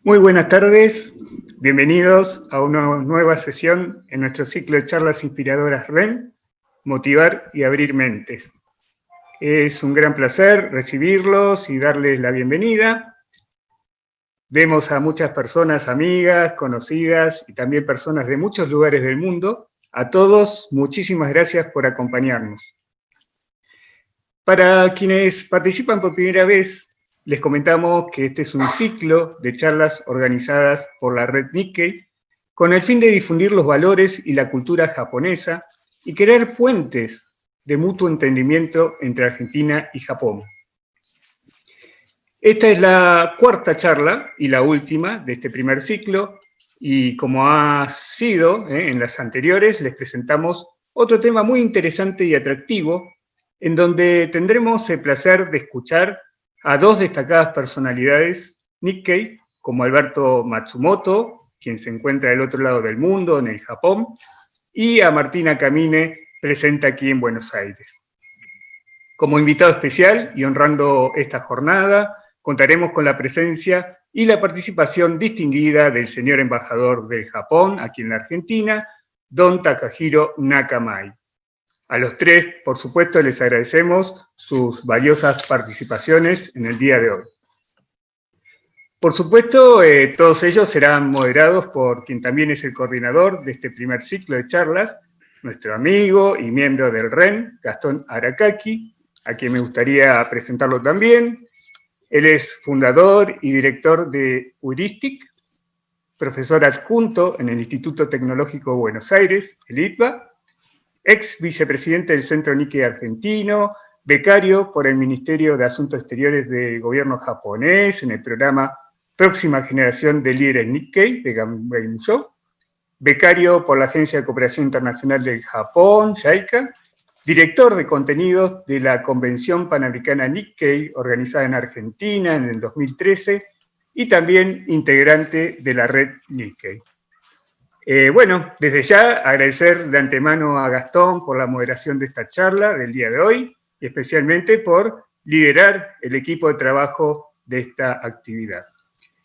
Muy buenas tardes, bienvenidos a una nueva sesión en nuestro ciclo de charlas inspiradoras REN, Motivar y Abrir Mentes. Es un gran placer recibirlos y darles la bienvenida. Vemos a muchas personas amigas, conocidas y también personas de muchos lugares del mundo. A todos, muchísimas gracias por acompañarnos. Para quienes participan por primera vez, les comentamos que este es un ciclo de charlas organizadas por la red Nikkei con el fin de difundir los valores y la cultura japonesa y crear puentes de mutuo entendimiento entre Argentina y Japón. Esta es la cuarta charla y la última de este primer ciclo, y como ha sido en las anteriores, les presentamos otro tema muy interesante y atractivo, en donde tendremos el placer de escuchar a dos destacadas personalidades Nikkei, como Alberto Matsumoto, quien se encuentra del otro lado del mundo, en el Japón, y a Martina Camine, presente aquí en Buenos Aires. Como invitado especial y honrando esta jornada, contaremos con la presencia y la participación distinguida del señor embajador del Japón, aquí en la Argentina, don Takahiro Nakamai. A los tres, por supuesto, les agradecemos sus valiosas participaciones en el día de hoy. Por supuesto, todos ellos serán moderados por quien también es el coordinador de este primer ciclo de charlas, nuestro amigo y miembro del REN, Gastón Arakaki, a quien me gustaría presentarlo también. Él es fundador y director de Heuristic, profesor adjunto en el Instituto Tecnológico de Buenos Aires, el ITBA, ex vicepresidente del Centro Nikkei Argentino, becario por el Ministerio de Asuntos Exteriores del gobierno japonés en el programa Próxima Generación de Líderes Nikkei de Ganbei Musho, becario por la Agencia de Cooperación Internacional del Japón, JICA, director de contenidos de la Convención Panamericana Nikkei organizada en Argentina en el 2013 y también integrante de la red Nikkei. Bueno, desde ya agradecer de antemano a Gastón por la moderación de esta charla del día de hoy y especialmente por liderar el equipo de trabajo de esta actividad.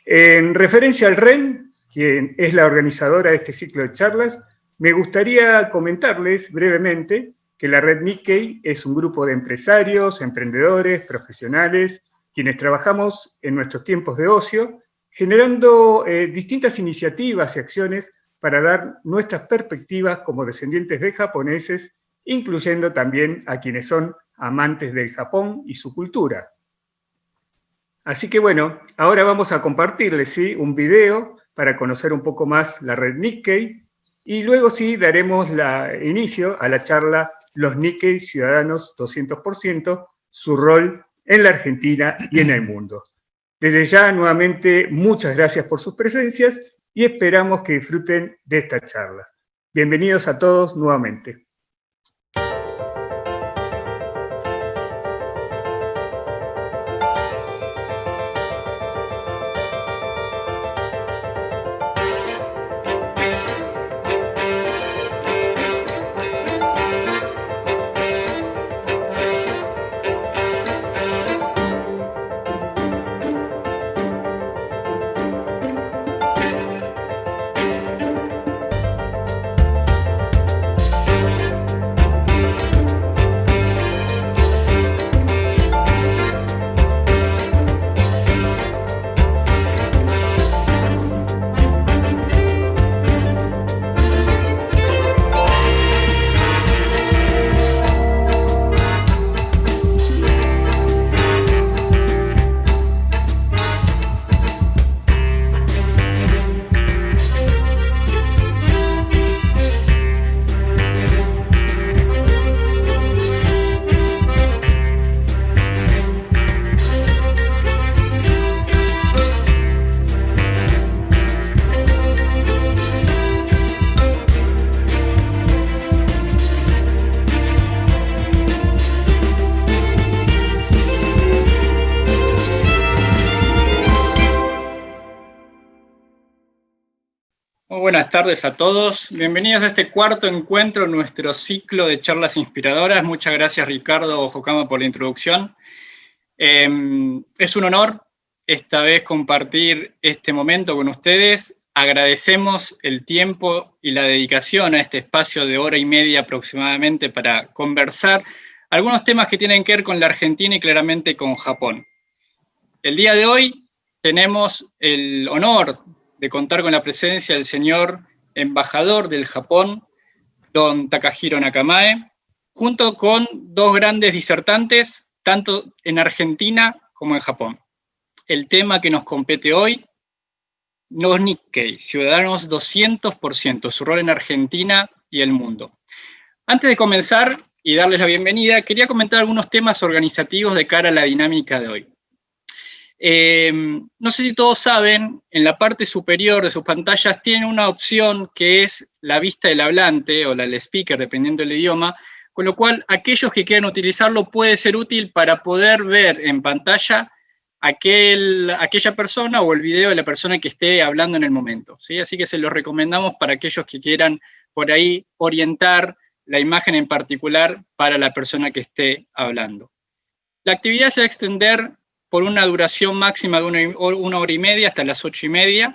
En referencia al REN, quien es la organizadora de este ciclo de charlas, me gustaría comentarles brevemente que la red Nikkei es un grupo de empresarios, emprendedores, profesionales, quienes trabajamos en nuestros tiempos de ocio, generando distintas iniciativas y acciones para dar nuestras perspectivas como descendientes de japoneses, incluyendo también a quienes son amantes del Japón y su cultura. Así que bueno, ahora vamos a compartirles un video para conocer un poco más la red Nikkei, y luego daremos inicio a la charla Los Nikkei Ciudadanos 200%, su rol en la Argentina y en el mundo. Desde ya, nuevamente, muchas gracias por sus presencias y esperamos que disfruten de estas charlas. Bienvenidos a todos nuevamente. Muy buenas tardes a todos. Bienvenidos a este cuarto encuentro en nuestro ciclo de charlas inspiradoras. Muchas gracias, Ricardo Focamo, por la introducción. Es un honor esta vez compartir este momento con ustedes. Agradecemos el tiempo y la dedicación a este espacio de hora y media aproximadamente para conversar algunos temas que tienen que ver con la Argentina y claramente con Japón. El día de hoy tenemos el honor de contar con la presencia del señor embajador del Japón, don Takahiro Nakamae, junto con dos grandes disertantes, tanto en Argentina como en Japón. El tema que nos compete hoy, los Nikkei, ciudadanos 200%, su rol en Argentina y el mundo. Antes de comenzar y darles la bienvenida, quería comentar algunos temas organizativos de cara a la dinámica de hoy. No sé si todos saben, en la parte superior de sus pantallas tienen una opción que es la vista del hablante o la del speaker, dependiendo del idioma, con lo cual aquellos que quieran utilizarlo puede ser útil para poder ver en pantalla aquella persona o el video de la persona que esté hablando en el momento, ¿sí? Así que se los recomendamos para aquellos que quieran por ahí orientar la imagen en particular para la persona que esté hablando. La actividad se va a extender por una duración máxima de una hora y media hasta las 8:30.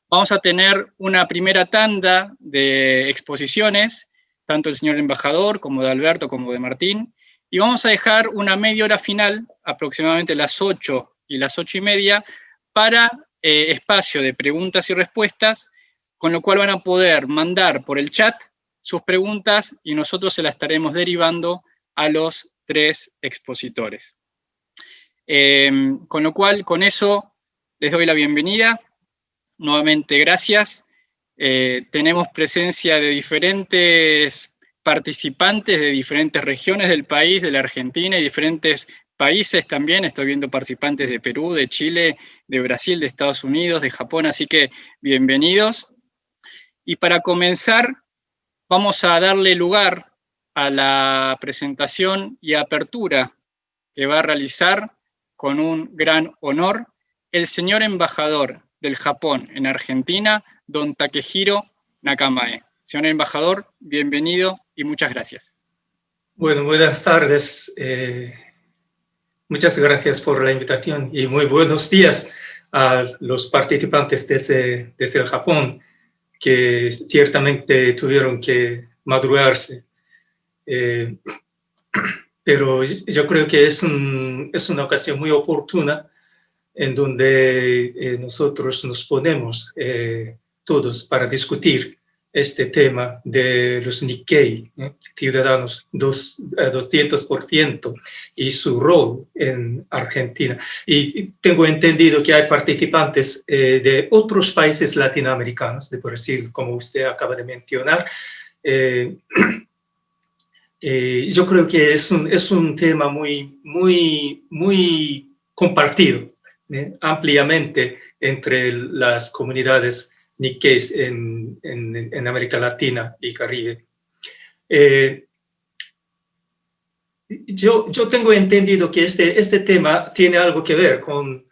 Vamos a tener una primera tanda de exposiciones, tanto del señor embajador como de Alberto como de Martín, y vamos a dejar una media hora final, aproximadamente las 8 y las 8:30, para espacio de preguntas y respuestas, con lo cual van a poder mandar por el chat sus preguntas y nosotros se las estaremos derivando a los tres expositores. Con lo cual, con eso, les doy la bienvenida. Nuevamente, gracias. Tenemos presencia de diferentes participantes de diferentes regiones del país, de la Argentina y diferentes países también. Estoy viendo participantes de Perú, de Chile, de Brasil, de Estados Unidos, de Japón, así que bienvenidos. Y para comenzar, vamos a darle lugar a la presentación y apertura que va a realizar con un gran honor el señor embajador del Japón en Argentina, don Takehiro Nakamae. Señor embajador, bienvenido y muchas gracias. Bueno, buenas tardes. Muchas gracias por la invitación y muy buenos días a los participantes desde el Japón, que ciertamente tuvieron que madrugarse. Pero yo creo que es una ocasión muy oportuna en donde nosotros nos ponemos todos para discutir este tema de los Nikkei, ciudadanos 200%, y su rol en Argentina. Y tengo entendido que hay participantes de otros países latinoamericanos, de Brasil, como usted acaba de mencionar. Yo creo que es un tema muy compartido, ampliamente entre las comunidades Nikkeis en América Latina y Caribe. Yo tengo entendido que este tema tiene algo que ver con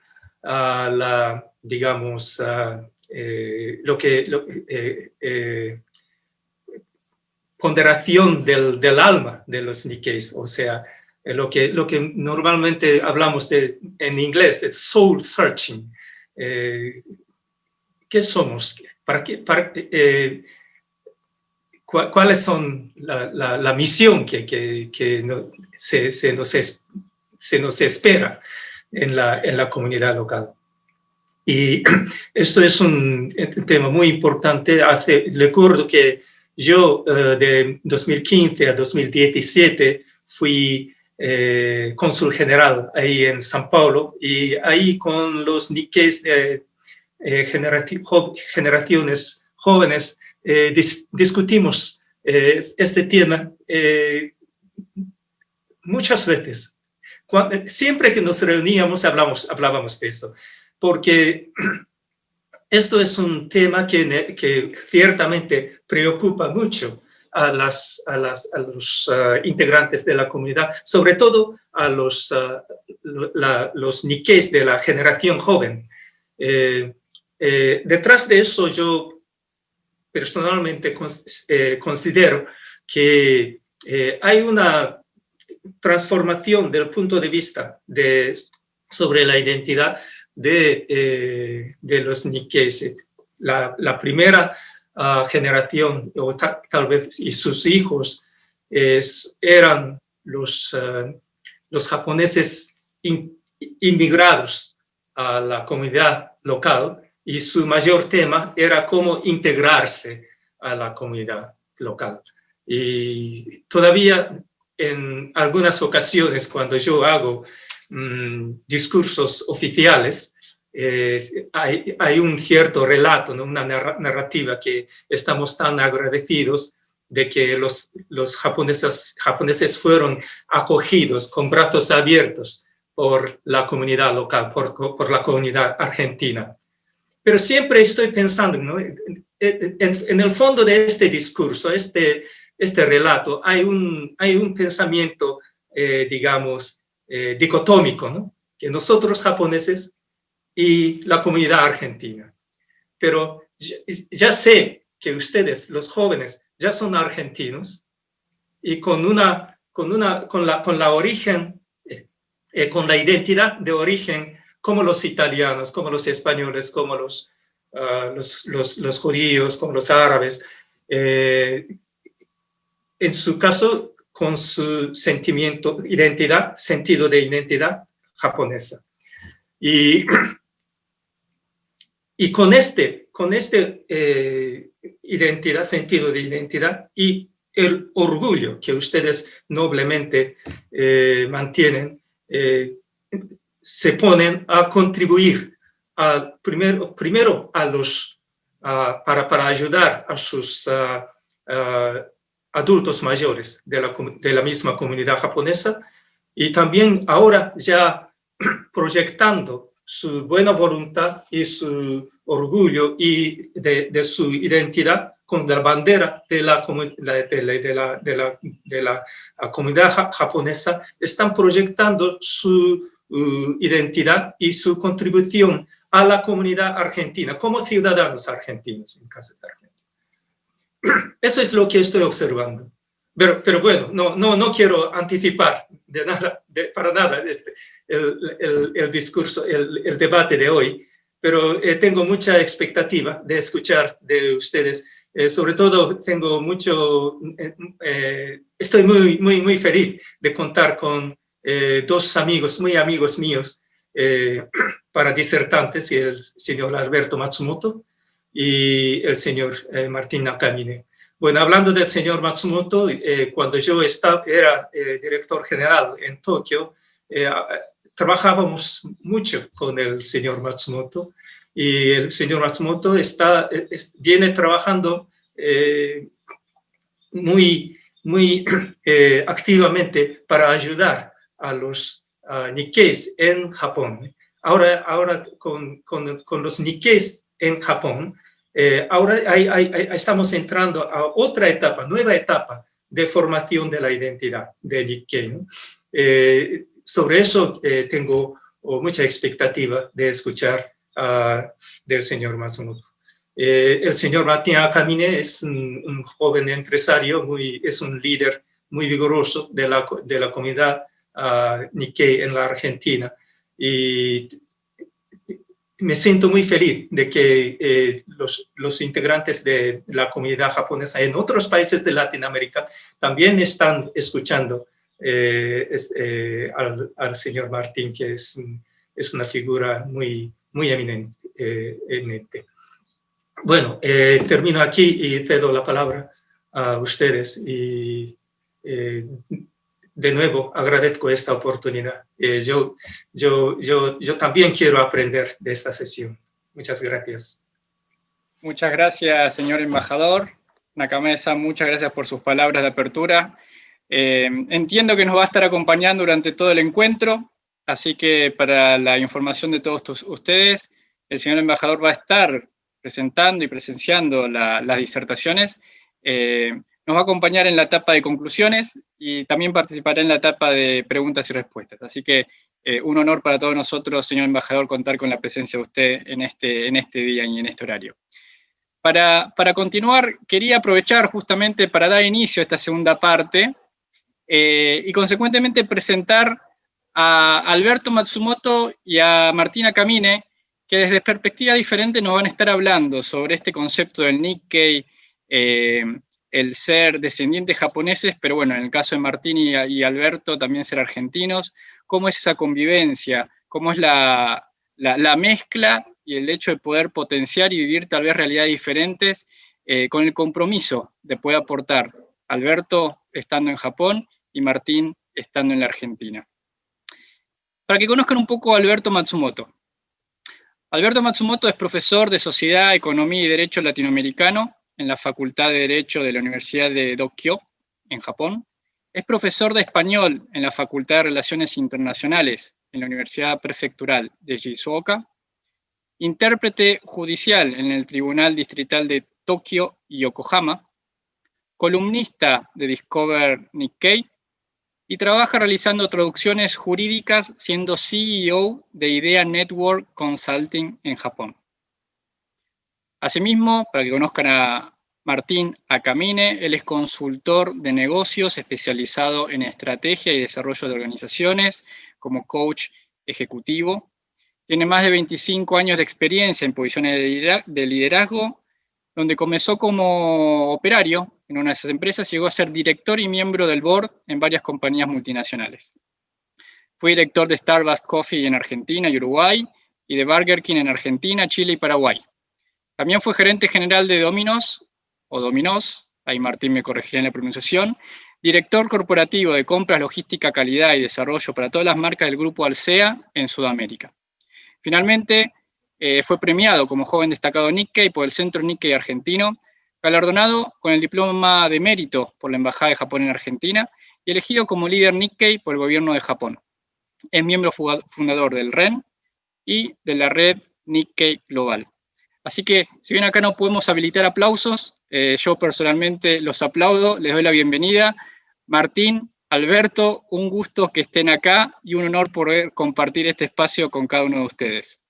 ponderación del alma de los Nikkeis, o sea, lo que normalmente hablamos en inglés, de soul searching. ¿Qué somos? ¿Cuáles son la misión que se nos espera en la comunidad local? Y esto es un tema muy importante. Recuerdo que yo de 2015 a 2017 fui cónsul general ahí en São Paulo, y ahí con los Nikkeis de generaciones jóvenes discutimos este tema muchas veces. Siempre que nos reuníamos hablábamos de eso, porque esto es un tema que ciertamente preocupa mucho a los integrantes de la comunidad, sobre todo a los Nikkeis de la generación joven. Detrás de eso, yo personalmente considero que hay una transformación del punto de vista sobre la identidad de los Nikkeis. La primera generación, o tal vez, y sus hijos, eran los japoneses inmigrados a la comunidad local, y su mayor tema era cómo integrarse a la comunidad local. Y todavía en algunas ocasiones, cuando yo hago discursos oficiales, hay un cierto relato, ¿no? Una narrativa, que estamos tan agradecidos de que los japoneses fueron acogidos con brazos abiertos por la comunidad local, por la comunidad argentina. Pero siempre estoy pensando, ¿no? En el fondo de este discurso, este relato, hay un pensamiento, digamos, dicotómico, ¿no? Que nosotros japoneses y la comunidad argentina. Pero ya sé que ustedes, los jóvenes, ya son argentinos, y con la origen, con la identidad de origen, como los italianos, como los españoles, como los judíos, como los árabes, en su caso, con su sentido de identidad japonesa. Y con este sentido de identidad, y el orgullo que ustedes noblemente mantienen, se ponen a contribuir primero a para ayudar a sus adultos mayores de la misma comunidad japonesa, y también ahora ya proyectando su buena voluntad y su orgullo y de su identidad con la bandera de la comunidad japonesa. Están proyectando su identidad y su contribución a la comunidad argentina como ciudadanos argentinos en casa de Argentina. Eso es lo que estoy observando. Pero bueno, no quiero anticipar para nada el discurso, el debate de hoy, pero tengo mucha expectativa de escuchar de ustedes. Sobre todo estoy muy feliz de contar con dos amigos, muy amigos míos, para disertantes, el señor Alberto Matsumoto y el señor Martín Nakamine. Bueno, hablando del señor Matsumoto, cuando yo era director general en Tokio, trabajábamos mucho con el señor Matsumoto, y el señor Matsumoto viene trabajando muy activamente para ayudar a los Nikkeis en Japón. Ahora con los Nikkeis en Japón, ahora estamos entrando a otra etapa, nueva etapa de formación de la identidad de Nikkei, ¿no? Sobre eso tengo mucha expectativa de escuchar del señor Matsumoto. El señor Martín Nakamine es un joven empresario, es un líder muy vigoroso de la comunidad Nikkei en la Argentina, y me siento muy feliz de que los integrantes de la comunidad japonesa en otros países de Latinoamérica también están escuchando al señor Martín, que es una figura muy eminente. Bueno, termino aquí y cedo la palabra a ustedes, y de nuevo agradezco esta oportunidad. Yo también quiero aprender de esta sesión. Muchas gracias. Muchas gracias, señor embajador Nakamine-san, muchas gracias por sus palabras de apertura. Entiendo que nos va a estar acompañando durante todo el encuentro, así que para la información de todos ustedes, el señor embajador va a estar presentando y presenciando las disertaciones. Nos va a acompañar en la etapa de conclusiones y también participará en la etapa de preguntas y respuestas. Así que un honor para todos nosotros, señor embajador, contar con la presencia de usted en este día y en este horario. Para continuar, quería aprovechar justamente para dar inicio a esta segunda parte y consecuentemente presentar a Alberto Matsumoto y a Martina Camine, que desde perspectivas diferentes nos van a estar hablando sobre este concepto del Nikkei, el ser descendientes japoneses, pero bueno, en el caso de Martín y Alberto también ser argentinos, cómo es esa convivencia, cómo es la mezcla y el hecho de poder potenciar y vivir tal vez realidades diferentes con el compromiso de poder aportar, Alberto estando en Japón y Martín estando en la Argentina. Para que conozcan un poco a Alberto Matsumoto. Alberto Matsumoto es profesor de Sociedad, Economía y Derecho Latinoamericano en la Facultad de Derecho de la Universidad de Tokio, en Japón. Es profesor de Español en la Facultad de Relaciones Internacionales en la Universidad Prefectural de Shizuoka. Intérprete judicial en el Tribunal Distrital de Tokio y Yokohama. Columnista de Discover Nikkei. Y trabaja realizando traducciones jurídicas, siendo CEO de Idea Network Consulting en Japón. Asimismo, para que conozcan a Martín Akamine, él es consultor de negocios especializado en estrategia y desarrollo de organizaciones como coach ejecutivo. Tiene más de 25 años de experiencia en posiciones de liderazgo, donde comenzó como operario en una de esas empresas, llegó a ser director y miembro del board en varias compañías multinacionales. Fue director de Starbucks Coffee en Argentina y Uruguay, y de Burger King en Argentina, Chile y Paraguay. También fue gerente general de Domino's, ahí Martín me corregirá en la pronunciación, director corporativo de compras, logística, calidad y desarrollo para todas las marcas del grupo Alsea en Sudamérica. Finalmente, fue premiado como joven destacado Nikkei por el Centro Nikkei Argentino, galardonado con el diploma de mérito por la Embajada de Japón en Argentina y elegido como líder Nikkei por el gobierno de Japón. Es miembro fundador del REN y de la red Nikkei Global. Así que, si bien acá no podemos habilitar aplausos, yo personalmente los aplaudo, les doy la bienvenida. Martín, Alberto, un gusto que estén acá y un honor poder compartir este espacio con cada uno de ustedes.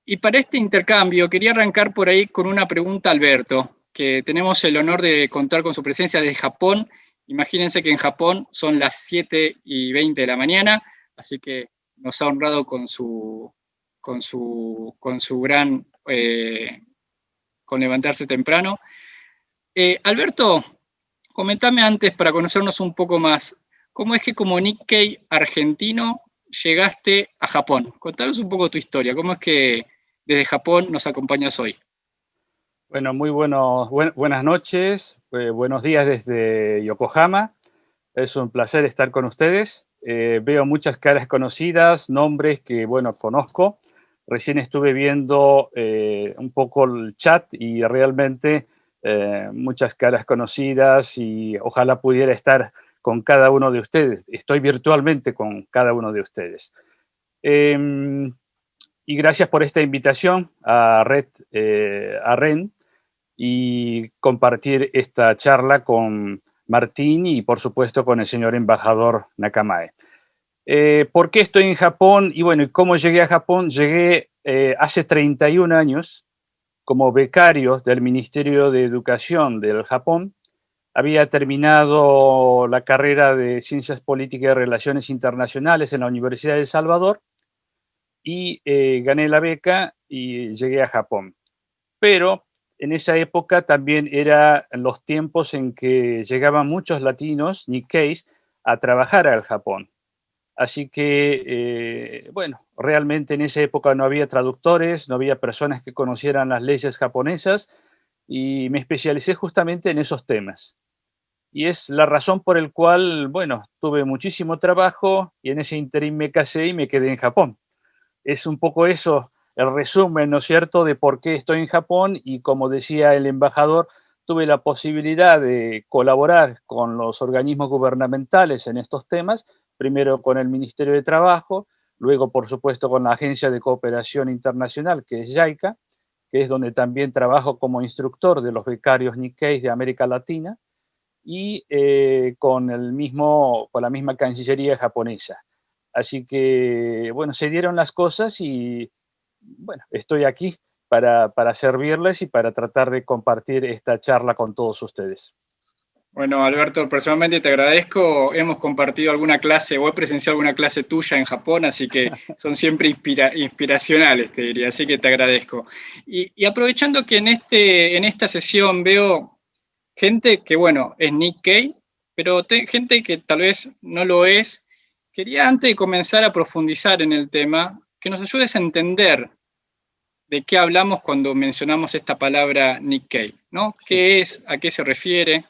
Y para este intercambio quería arrancar por ahí con una pregunta a Alberto, que tenemos el honor de contar con su presencia desde Japón. Imagínense que en Japón son las 7:20 de la mañana, así que nos ha honrado con levantarse temprano. Alberto, comentame antes para conocernos un poco más, ¿cómo es que como Nikkei argentino llegaste a Japón? Contanos un poco tu historia, ¿cómo es que desde Japón nos acompañas hoy? Bueno, buenas noches, buenos días desde Yokohama. Es un placer estar con ustedes. Veo muchas caras conocidas, nombres que, bueno, conozco. Recién estuve viendo un poco el chat y realmente muchas caras conocidas y ojalá pudiera estar con cada uno de ustedes. Estoy virtualmente con cada uno de ustedes. Y gracias por esta invitación a REN y compartir esta charla con Martín y por supuesto con el señor embajador Nakamae. ¿Por qué estoy en Japón? Y bueno, ¿cómo llegué a Japón? Llegué hace 31 años como becario del Ministerio de Educación del Japón. Había terminado la carrera de Ciencias Políticas y Relaciones Internacionales en la Universidad de El Salvador y gané la beca y llegué a Japón. Pero en esa época también eran los tiempos en que llegaban muchos latinos, Nikkeis, a trabajar al Japón. Así que, bueno, realmente en esa época no había traductores, no había personas que conocieran las leyes japonesas y me especialicé justamente en esos temas. Y es la razón por la cual, bueno, tuve muchísimo trabajo y en ese interín me casé y me quedé en Japón. Es un poco eso el resumen, ¿no es cierto?, de por qué estoy en Japón y como decía el embajador, tuve la posibilidad de colaborar con los organismos gubernamentales en estos temas, primero con el Ministerio de Trabajo, luego, por supuesto, con la Agencia de Cooperación Internacional, que es JICA, que es donde también trabajo como instructor de los becarios Nikkei de América Latina, y con la misma Cancillería japonesa. Así que, bueno, se dieron las cosas y, bueno, estoy aquí para servirles y para tratar de compartir esta charla con todos ustedes. Bueno, Alberto, personalmente te agradezco. Hemos compartido alguna clase o he presenciado alguna clase tuya en Japón, así que son siempre inspiracionales, te diría, así que te agradezco. Y aprovechando que en esta sesión veo gente que, bueno, es Nikkei, pero gente que tal vez no lo es, quería antes de comenzar a profundizar en el tema, que nos ayudes a entender de qué hablamos cuando mencionamos esta palabra Nikkei, ¿no? Sí. ¿Qué es? ¿A qué se refiere?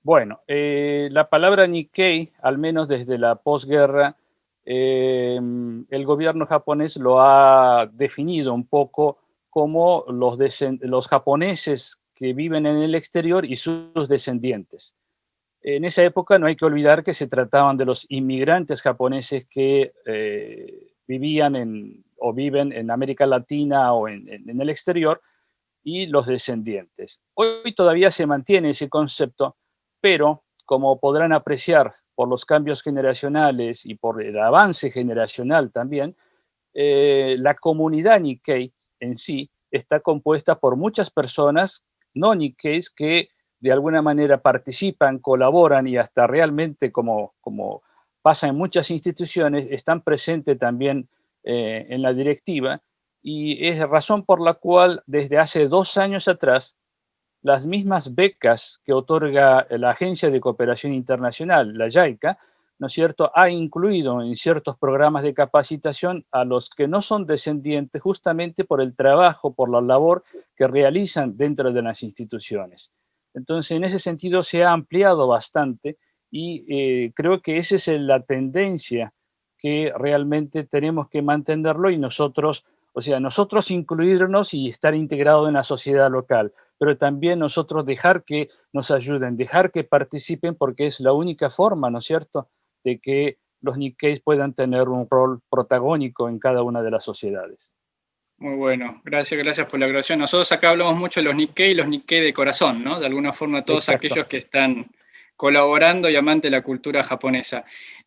Bueno, la palabra Nikkei, al menos desde la posguerra, el gobierno japonés lo ha definido un poco como los japoneses que viven en el exterior y sus descendientes. En esa época no hay que olvidar que se trataban de los inmigrantes japoneses que vivían o viven en América Latina o en el exterior y los descendientes. Hoy todavía se mantiene ese concepto, pero como podrán apreciar por los cambios generacionales y por el avance generacional también, la comunidad Nikkei en sí está compuesta por muchas personas no Nikkeis que de alguna manera participan, colaboran y hasta realmente, como pasa en muchas instituciones, están presentes también en la directiva y es razón por la cual desde hace 2 años atrás las mismas becas que otorga la Agencia de Cooperación Internacional, la JICA, ¿no es cierto?, ha incluido en ciertos programas de capacitación a los que no son descendientes justamente por el trabajo, por la labor que realizan dentro de las instituciones. Entonces, en ese sentido se ha ampliado bastante y creo que esa es la tendencia que realmente tenemos que mantenerlo y nosotros, o sea, nosotros incluirnos y estar integrados en la sociedad local, pero también nosotros dejar que nos ayuden, dejar que participen, porque es la única forma, ¿no es cierto?, de que los Nikkeis puedan tener un rol protagónico en cada una de las sociedades. Muy bueno, gracias por la aclaración. Nosotros acá hablamos mucho de los Nikkei de corazón, ¿no? De alguna forma todos Exacto. aquellos que están colaborando y amantes de la cultura japonesa.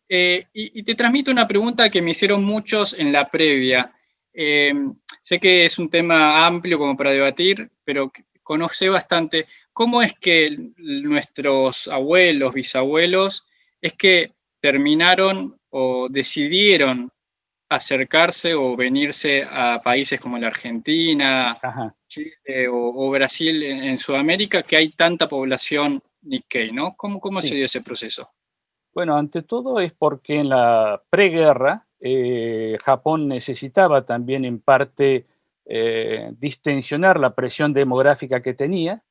Y te transmito una pregunta que me hicieron muchos en la previa. Sé que es un tema amplio como para debatir, pero conoce bastante. ¿Cómo es que nuestros abuelos, bisabuelos, es que terminaron o decidieron acercarse o venirse a países como la Argentina, Ajá. Chile o Brasil en Sudamérica, que hay tanta población Nikkei, ¿no? ¿Cómo se Sí. dio ese proceso? Bueno, ante todo es porque en la preguerra Japón necesitaba también en parte distensionar la presión demográfica que tenía.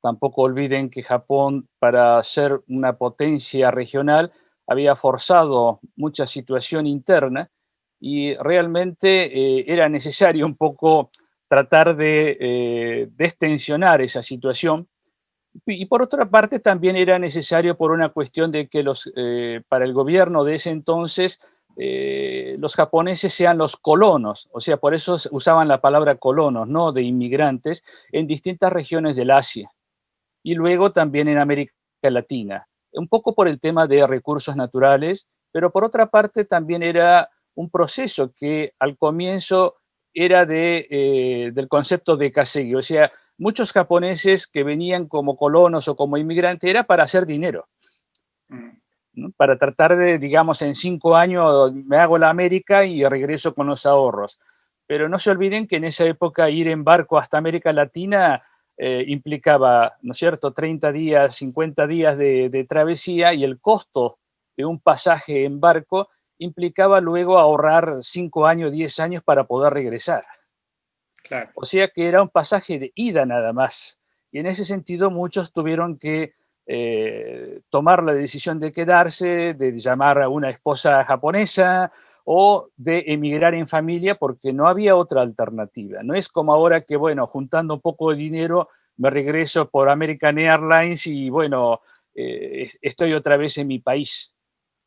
Tampoco olviden que Japón, para ser una potencia regional, había forzado mucha situación interna y realmente era necesario un poco tratar de destensionar esa situación y por otra parte, también era necesario por una cuestión de que para el gobierno de ese entonces, los japoneses sean los colonos, o sea, por eso usaban la palabra colonos, ¿no? De inmigrantes en distintas regiones del Asia y luego también en América Latina. Un poco por el tema de recursos naturales, pero por otra parte también era un proceso que al comienzo era del concepto de kasegi, o sea, muchos japoneses que venían como colonos o como inmigrantes era para hacer dinero, Mm. ¿no? Para tratar de, digamos, en 5 años me hago la América y regreso con los ahorros. Pero no se olviden que en esa época ir en barco hasta América Latina implicaba, ¿no es cierto?, 30 días, 50 días de travesía y el costo de un pasaje en barco implicaba luego ahorrar 5 años, 10 años para poder regresar. Claro. O sea que era un pasaje de ida nada más. Y en ese sentido muchos tuvieron que tomar la decisión de quedarse, de llamar a una esposa japonesa o de emigrar en familia porque no había otra alternativa. No es como ahora que, bueno, juntando un poco de dinero, me regreso por American Airlines y, bueno, estoy otra vez en mi país.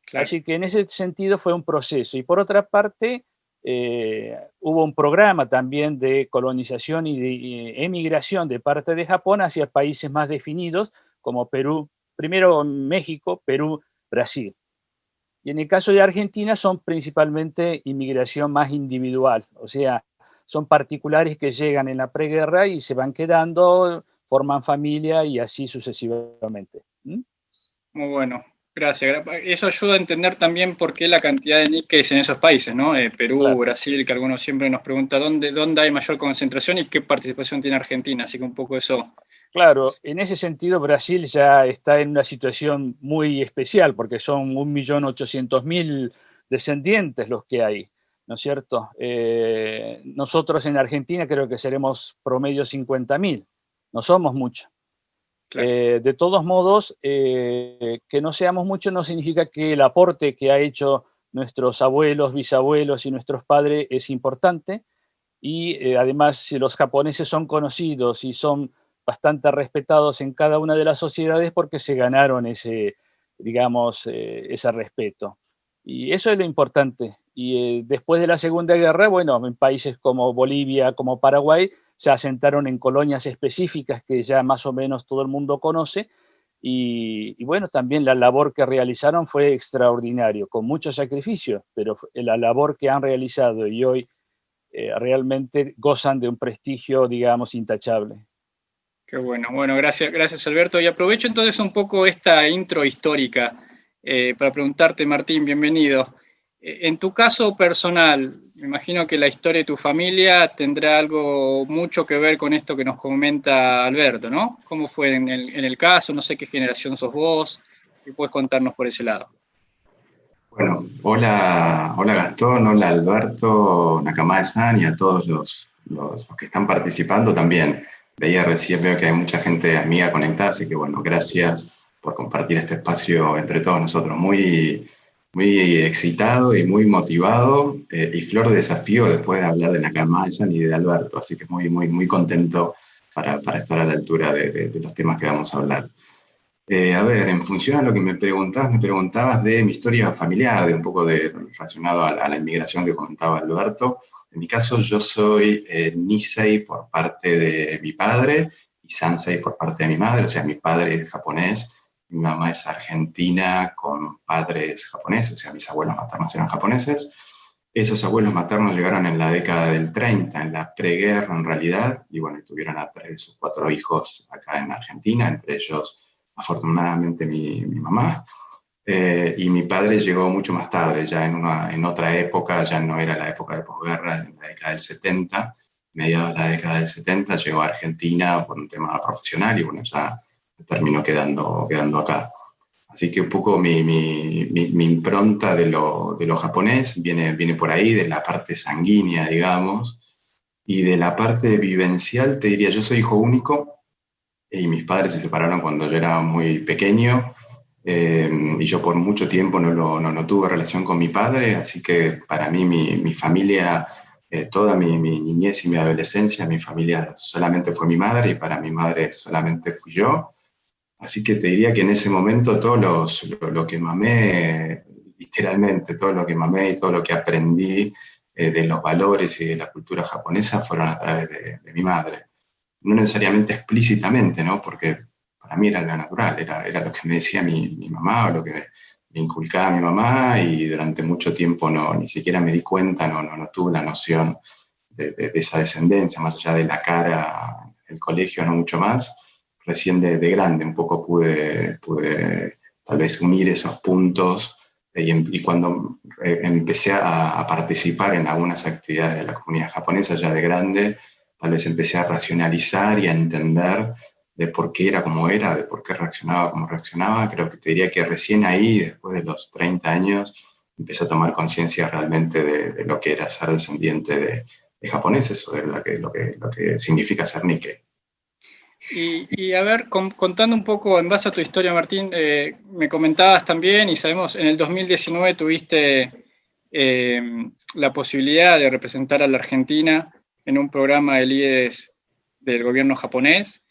Claro. Así que en ese sentido fue un proceso. Y por otra parte, hubo un programa también de colonización y de emigración de parte de Japón hacia países más definidos como Perú, primero México, Perú, Brasil. Y en el caso de Argentina son principalmente inmigración más individual, o sea, son particulares que llegan en la preguerra y se van quedando, forman familia y así sucesivamente. Muy bueno, gracias. Eso ayuda a entender también por qué la cantidad de níqueis en esos países, ¿no? Perú, Claro. Brasil, que algunos siempre nos preguntan dónde hay mayor concentración y qué participación tiene Argentina, así que un poco eso. Claro, en ese sentido Brasil ya está en una situación muy especial porque son 1.800.000 descendientes los que hay, ¿no es cierto? Nosotros en Argentina creo que seremos promedio 50.000, no somos muchos. Claro. De todos modos, que no seamos muchos no significa que el aporte que ha hecho nuestros abuelos, bisabuelos y nuestros padres es importante. Y además, si los japoneses son conocidos y son bastante respetados en cada una de las sociedades porque se ganaron ese, digamos, ese respeto. Y eso es lo importante. Y después de la Segunda Guerra, bueno, en países como Bolivia, como Paraguay, se asentaron en colonias específicas que ya más o menos todo el mundo conoce. Y bueno, también la labor que realizaron fue extraordinario, con mucho sacrificio, pero la labor que han realizado y hoy realmente gozan de un prestigio, digamos, intachable. Qué bueno. Bueno, gracias Alberto. Y aprovecho entonces un poco esta intro histórica para preguntarte, Martín, bienvenido. En tu caso personal, me imagino que la historia de tu familia tendrá algo mucho que ver con esto que nos comenta Alberto, ¿no? ¿Cómo fue en el caso? No sé qué generación sos vos. ¿Qué puedes contarnos por ese lado? Bueno, hola Gastón, hola Alberto, Nakamae-san y a todos los que están participando también. Veo que hay mucha gente amiga conectada, así que bueno, gracias por compartir este espacio entre todos nosotros. Muy excitado y muy motivado y flor de desafío después de hablar de Nakamae-san y de Alberto, así que muy contento para estar a la altura de los temas que vamos a hablar. A ver, en función a lo que me preguntabas de mi historia familiar, de un poco relacionado a la inmigración que comentaba Alberto. En mi caso, yo soy Nisei por parte de mi padre y Sansei por parte de mi madre. O sea, mi padre es japonés, mi mamá es argentina con padres japoneses, o sea, mis abuelos maternos eran japoneses. Esos abuelos maternos llegaron en la década del 30, en la preguerra en realidad, y bueno, tuvieron a 3 de sus 4 hijos acá en Argentina, entre ellos afortunadamente mi mamá, y mi padre llegó mucho más tarde, ya en otra época, ya no era la época de posguerra, en la década del 70, mediados de la década del 70, llegó a Argentina por un tema profesional y bueno, ya terminó quedando acá. Así que un poco mi impronta de lo japonés viene por ahí, de la parte sanguínea, digamos, y de la parte vivencial, te diría, yo soy hijo único, y mis padres se separaron cuando yo era muy pequeño, y yo por mucho tiempo no tuve relación con mi padre, así que para mí mi familia, toda mi niñez y mi adolescencia, mi familia solamente fue mi madre y para mi madre solamente fui yo. Así que te diría que en ese momento todo lo que mamé, literalmente todo lo que mamé y todo lo que aprendí de los valores y de la cultura japonesa fueron a través de mi madre. No necesariamente explícitamente, ¿no? Porque para mí era lo natural, era lo que me decía mi mamá o lo que me inculcaba mi mamá y durante mucho tiempo ni siquiera me di cuenta, no tuve la noción de esa descendencia, más allá de la cara, el colegio, no mucho más. Recién de grande un poco pude tal vez unir esos puntos y cuando empecé a participar en algunas actividades de la comunidad japonesa ya de grande, tal vez empecé a racionalizar y a entender de por qué era como era, de por qué reaccionaba como reaccionaba. Creo que te diría que recién ahí, después de los 30 años, empecé a tomar conciencia realmente de lo que era ser descendiente de japoneses o de lo que significa ser Nikkei. Y a ver, contando un poco en base a tu historia, Martín, me comentabas también, y sabemos, en el 2019 tuviste la posibilidad de representar a la Argentina en un programa de líderes del gobierno japonés.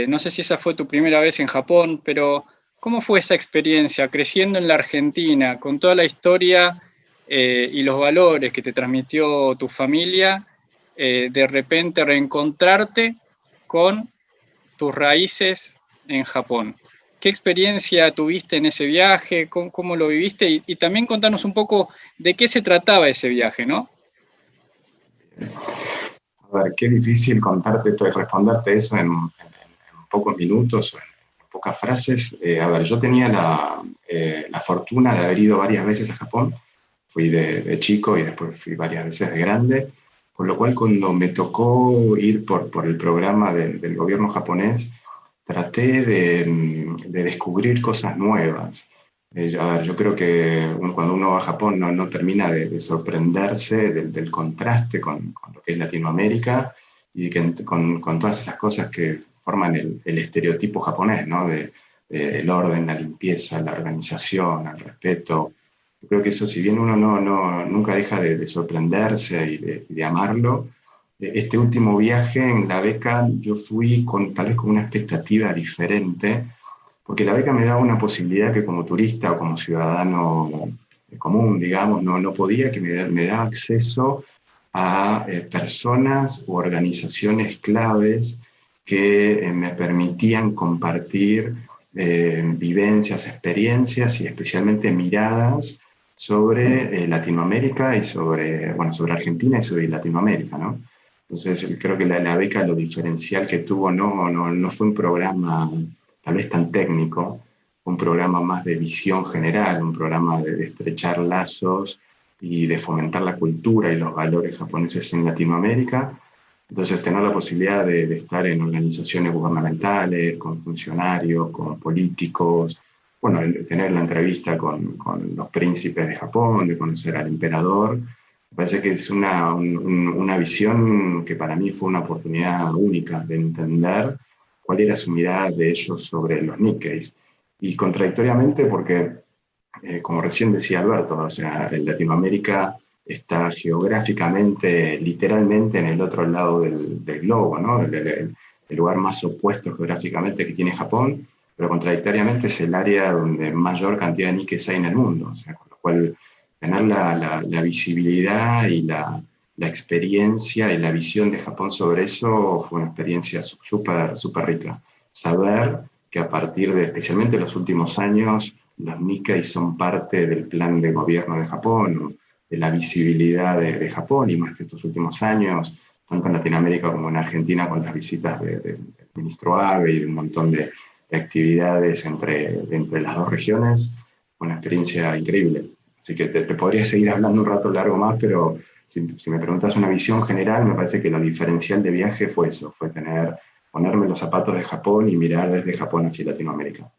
No sé si esa fue tu primera vez en Japón, pero ¿cómo fue esa experiencia creciendo en la Argentina, con toda la historia y los valores que te transmitió tu familia, de repente reencontrarte con tus raíces en Japón? ¿Qué experiencia tuviste en ese viaje? ¿Cómo lo viviste? Y también contanos un poco de qué se trataba ese viaje, ¿no? A ver, qué difícil responderte eso en pocos minutos, o en pocas frases. A ver, yo tenía la fortuna de haber ido varias veces a Japón. Fui de chico y después fui varias veces de grande, por lo cual cuando me tocó ir por el programa del gobierno japonés, traté de descubrir cosas nuevas. A ver, yo creo que cuando uno va a Japón no termina de sorprenderse del contraste con lo que es Latinoamérica y con todas esas cosas que forman el estereotipo japonés, ¿no? El orden, la limpieza, la organización, el respeto. Yo creo que eso, si bien uno nunca deja de sorprenderse y de amarlo, este último viaje en la beca yo fui tal vez con una expectativa diferente, porque la beca me daba una posibilidad que como turista o como ciudadano común, digamos, no podía, que me daba acceso a personas u organizaciones claves que me permitían compartir vivencias, experiencias y especialmente miradas sobre Latinoamérica y sobre Argentina y sobre Latinoamérica, ¿no? Entonces, creo que la beca, lo diferencial que tuvo, no fue un programa tal vez tan técnico, un programa más de visión general, un programa de estrechar lazos y de fomentar la cultura y los valores japoneses en Latinoamérica. Entonces, tener la posibilidad de estar en organizaciones gubernamentales, con funcionarios, con políticos, bueno, tener la entrevista con los príncipes de Japón, de conocer al emperador, me parece que es una visión que para mí fue una oportunidad única de entender cuál era su mirada de ellos sobre los Nikkeis. Y contradictoriamente, porque, como recién decía Alberto, o sea, en Latinoamérica está geográficamente, literalmente en el otro lado del globo, ¿no? El lugar más opuesto geográficamente que tiene Japón, pero contradictoriamente es el área donde mayor cantidad de níqueis hay en el mundo. O sea, con lo cual, tener la visibilidad y la experiencia y la visión de Japón sobre eso fue una experiencia súper rica. Saber que a partir de, especialmente los últimos años, los Nikkei son parte del plan de gobierno de Japón, de la visibilidad de Japón, y más de estos últimos años, tanto en Latinoamérica como en Argentina, con las visitas del ministro Abe y un montón de actividades entre las dos regiones, una experiencia increíble. Así que te podría seguir hablando un rato largo más, pero si me preguntas una visión general, me parece que lo diferencial de viaje fue eso, fue ponerme los zapatos de Japón y mirar desde Japón hacia Latinoamérica.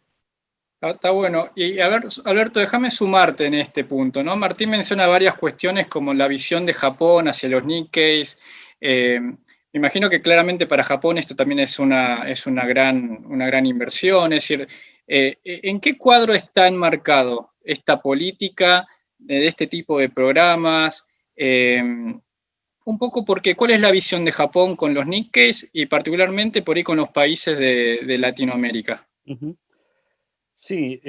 Está bueno. Y a ver, Alberto, déjame sumarte en este punto, ¿no? Martín menciona varias cuestiones como la visión de Japón hacia los Nikkeis. Me imagino que claramente para Japón esto también es una gran inversión. Es decir, ¿en qué cuadro está enmarcado esta política de este tipo de programas? Un poco porque, ¿cuál es la visión de Japón con los Nikkeis y particularmente por ahí con los países de Latinoamérica? Uh-huh. Sí,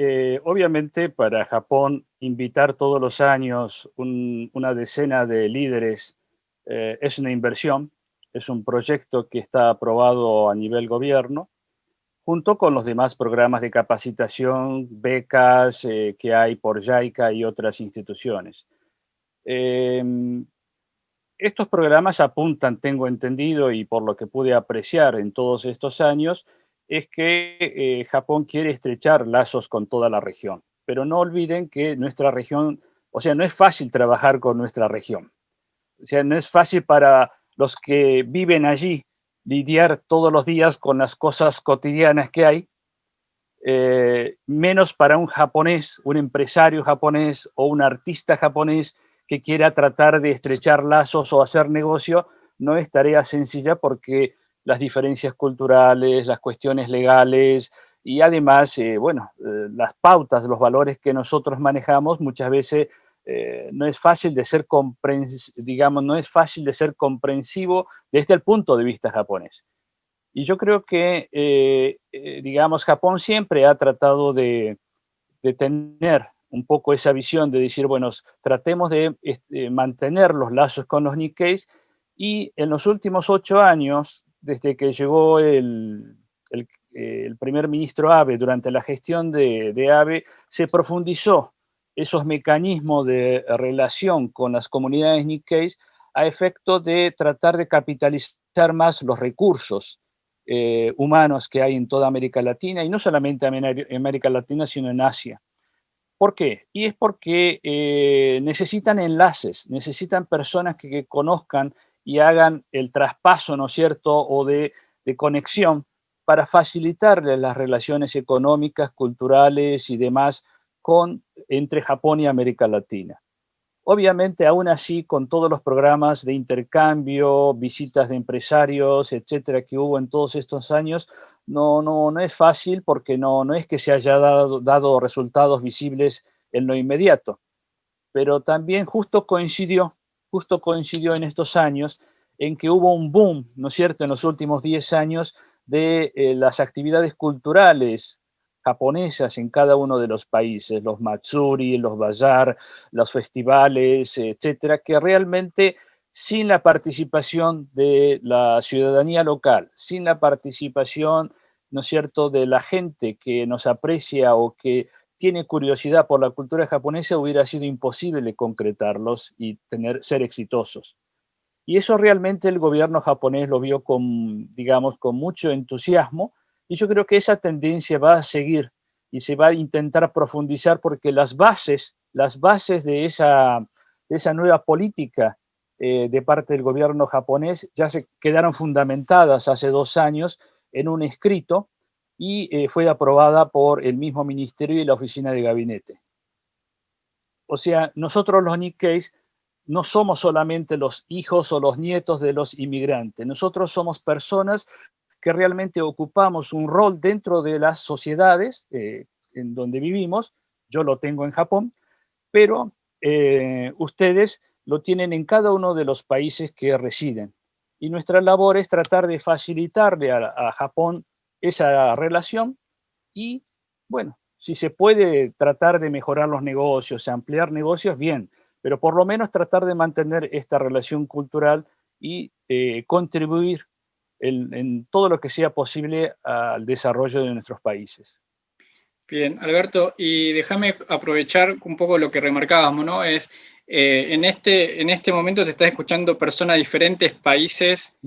obviamente para Japón invitar todos los años una decena de líderes es una inversión, es un proyecto que está aprobado a nivel gobierno, junto con los demás programas de capacitación, becas que hay por JICA y otras instituciones. Estos programas apuntan, tengo entendido, y por lo que pude apreciar en todos estos años, es que Japón quiere estrechar lazos con toda la región. Pero no olviden que nuestra región, o sea, no es fácil trabajar con nuestra región. O sea, no es fácil para los que viven allí lidiar todos los días con las cosas cotidianas que hay, menos para un japonés, un empresario japonés o un artista japonés que quiera tratar de estrechar lazos o hacer negocio. No es tarea sencilla porque las diferencias culturales, las cuestiones legales y además, las pautas, los valores que nosotros manejamos muchas veces no es fácil de ser no es fácil de ser comprensivo desde el punto de vista japonés. Y yo creo que, Japón siempre ha tratado de tener un poco esa visión de decir, bueno, tratemos de mantener los lazos con los Nikkeis, y en los últimos 8 años, desde que llegó el primer ministro Abe, durante la gestión de Abe, se profundizó esos mecanismos de relación con las comunidades Nikkeis a efecto de tratar de capitalizar más los recursos humanos que hay en toda América Latina, y no solamente en América Latina, sino en Asia. ¿Por qué? Y es porque necesitan enlaces, necesitan personas que conozcan y hagan el traspaso, ¿no es cierto?, o de conexión para facilitarles las relaciones económicas, culturales y demás entre Japón y América Latina. Obviamente, aún así, con todos los programas de intercambio, visitas de empresarios, etcétera, que hubo en todos estos años, no es fácil porque no es que se haya dado resultados visibles en lo inmediato. Pero también justo coincidió en estos años en que hubo un boom, ¿no es cierto?, en los últimos 10 años de las actividades culturales japonesas en cada uno de los países, los matsuri, los bazar, los festivales, etcétera, que realmente sin la participación de la ciudadanía local, sin la participación, ¿no es cierto?, de la gente que nos aprecia o que tiene curiosidad por la cultura japonesa, hubiera sido imposible concretarlos y ser exitosos. Y eso realmente el gobierno japonés lo vio digamos, con mucho entusiasmo, y yo creo que esa tendencia va a seguir y se va a intentar profundizar porque las bases de esa nueva política de parte del gobierno japonés ya se quedaron fundamentadas hace 2 años en un escrito y fue aprobada por el mismo ministerio y la oficina de gabinete. O sea, nosotros los Nikkeis no somos solamente los hijos o los nietos de los inmigrantes, nosotros somos personas que realmente ocupamos un rol dentro de las sociedades en donde vivimos. Yo lo tengo en Japón, pero ustedes lo tienen en cada uno de los países que residen. Y nuestra labor es tratar de facilitarle a Japón esa relación y, bueno, si se puede tratar de mejorar los negocios, ampliar negocios, bien, pero por lo menos tratar de mantener esta relación cultural y contribuir en todo lo que sea posible al desarrollo de nuestros países. Bien, Alberto, y déjame aprovechar un poco lo que remarcábamos, ¿no? Es, en este momento te estás escuchando personas de diferentes países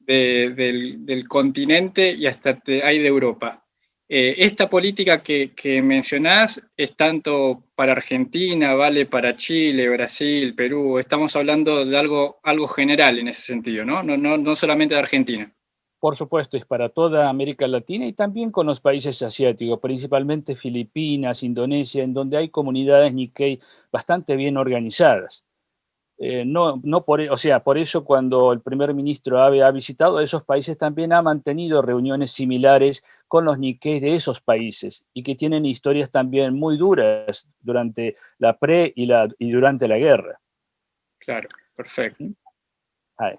del continente y hasta hay de Europa. Esta política que mencionás es tanto para Argentina, vale para Chile, Brasil, Perú. Estamos hablando de algo general en ese sentido, ¿no? No solamente de Argentina. Por supuesto, es para toda América Latina y también con los países asiáticos, principalmente Filipinas, Indonesia, en donde hay comunidades Nikkei bastante bien organizadas. Por eso cuando el primer ministro Abe ha visitado esos países también ha mantenido reuniones similares con los Nikkei de esos países y que tienen historias también muy duras durante la y durante la guerra. Claro, perfecto. Ay.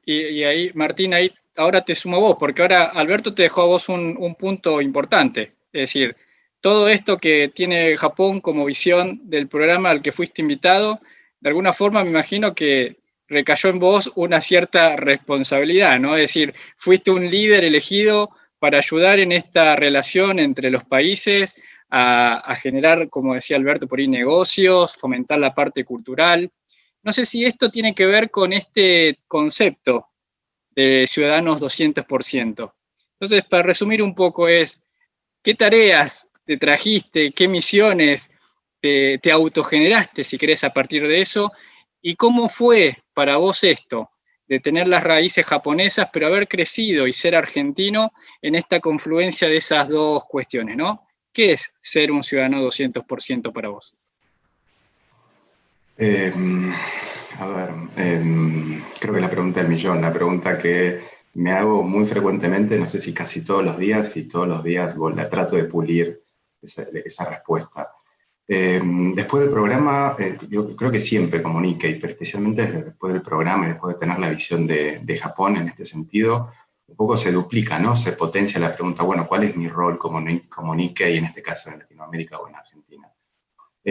Y ahí, Martín, ahora te sumo a vos, porque ahora Alberto te dejó a vos un punto importante. Es decir, todo esto que tiene Japón como visión del programa al que fuiste invitado, de alguna forma me imagino que recayó en vos una cierta responsabilidad, ¿no? Es decir, fuiste un líder elegido para ayudar en esta relación entre los países a generar, como decía Alberto, por ahí negocios, fomentar la parte cultural. No sé si esto tiene que ver con este concepto de ciudadanos 200%. Entonces, para resumir un poco es, ¿qué tareas te trajiste, qué misiones te autogeneraste, si querés, a partir de eso? ¿Y cómo fue para vos esto, de tener las raíces japonesas, pero haber crecido y ser argentino en esta confluencia de esas dos cuestiones, ¿no? ¿Qué es ser un ciudadano 200% para vos? Creo que la pregunta del millón, la pregunta que me hago muy frecuentemente, no sé si casi todos los días, y todos los días la trato de pulir esa respuesta. Después del programa, yo creo que siempre como Nikkei, pero especialmente después del programa y después de tener la visión de Japón en este sentido, un poco se duplica, ¿no? Se potencia la pregunta, bueno, ¿cuál es mi rol como Nikkei, en este caso en Latinoamérica o en Argentina?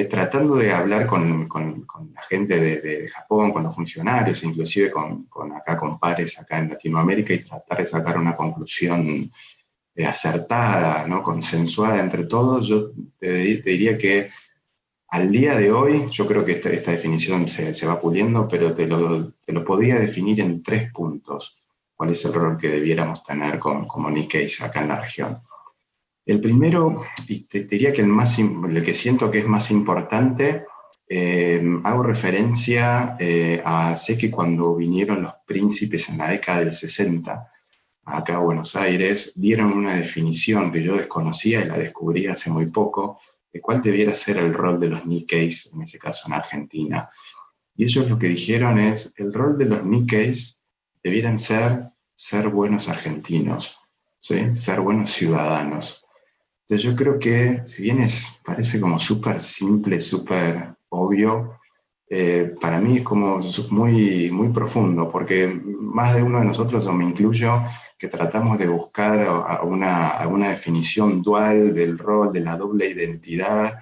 Tratando de hablar con la gente de Japón, con los funcionarios, inclusive con pares acá en Latinoamérica, y tratar de sacar una conclusión acertada, ¿no? Consensuada entre todos. Yo te diría que al día de hoy, yo creo que esta definición se va puliendo, pero te lo podría definir en 3 puntos. cuál es el rol que debiéramos tener como Nikkeis acá en la región. El primero, y te diría que el que siento que es más importante, hago referencia sé que cuando vinieron los príncipes en la década del 60, acá a Buenos Aires, dieron una definición que yo desconocía y la descubrí hace muy poco, de cuál debiera ser el rol de los Nikkeis, en ese caso en Argentina. Y ellos lo que dijeron es, el rol de los Nikkeis debieran ser buenos argentinos, ¿sí? Ser buenos ciudadanos. Entonces yo creo que, si bien parece como súper simple, súper obvio, para mí es como muy, muy profundo, porque más de uno de nosotros, o me incluyo, que tratamos de buscar alguna definición dual del rol, de la doble identidad,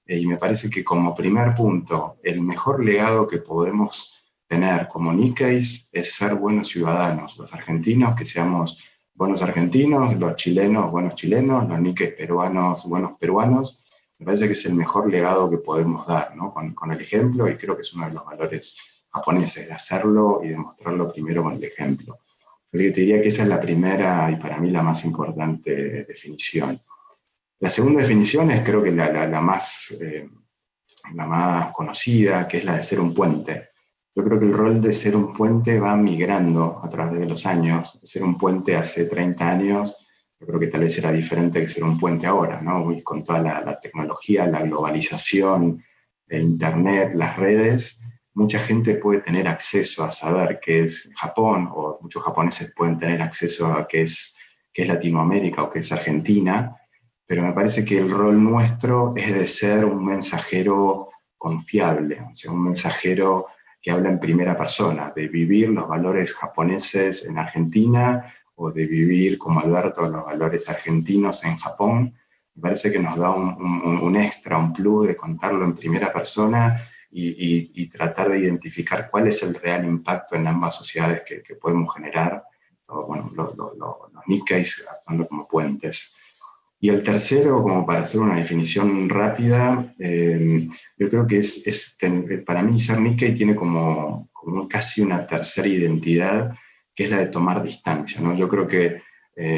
y me parece que como primer punto, el mejor legado que podemos tener como Nikkeis es ser buenos ciudadanos, los argentinos que seamos buenos argentinos, los chilenos buenos chilenos, los Nikkeis peruanos buenos peruanos. Me parece que es el mejor legado que podemos dar, ¿no? Con el ejemplo, y creo que es uno de los valores japoneses, de hacerlo y demostrarlo primero con el ejemplo. Yo te diría que esa es la primera y para mí la más importante definición. La segunda definición es creo que la más conocida, que es la de ser un puente. Yo creo que el rol de ser un puente va migrando a través de los años. Ser un puente hace 30 años, yo creo que tal vez era diferente que ser un puente ahora, ¿no? Y con toda la tecnología, la globalización, el Internet, las redes, mucha gente puede tener acceso a saber qué es Japón, o muchos japoneses pueden tener acceso a qué es Latinoamérica o qué es Argentina, pero me parece que el rol nuestro es de ser un mensajero confiable, o sea, un mensajero que habla en primera persona, de vivir los valores japoneses en Argentina, o de vivir como Alberto los valores argentinos en Japón. Me parece que nos da un extra, un plus de contarlo en primera persona y tratar de identificar cuál es el real impacto en ambas sociedades que podemos generar, bueno, los Nikkeis actuando como puentes. Y el tercero, como para hacer una definición rápida, yo creo que para mí ser Nikkei tiene como casi una tercera identidad, que es la de tomar distancia, ¿no? Yo creo que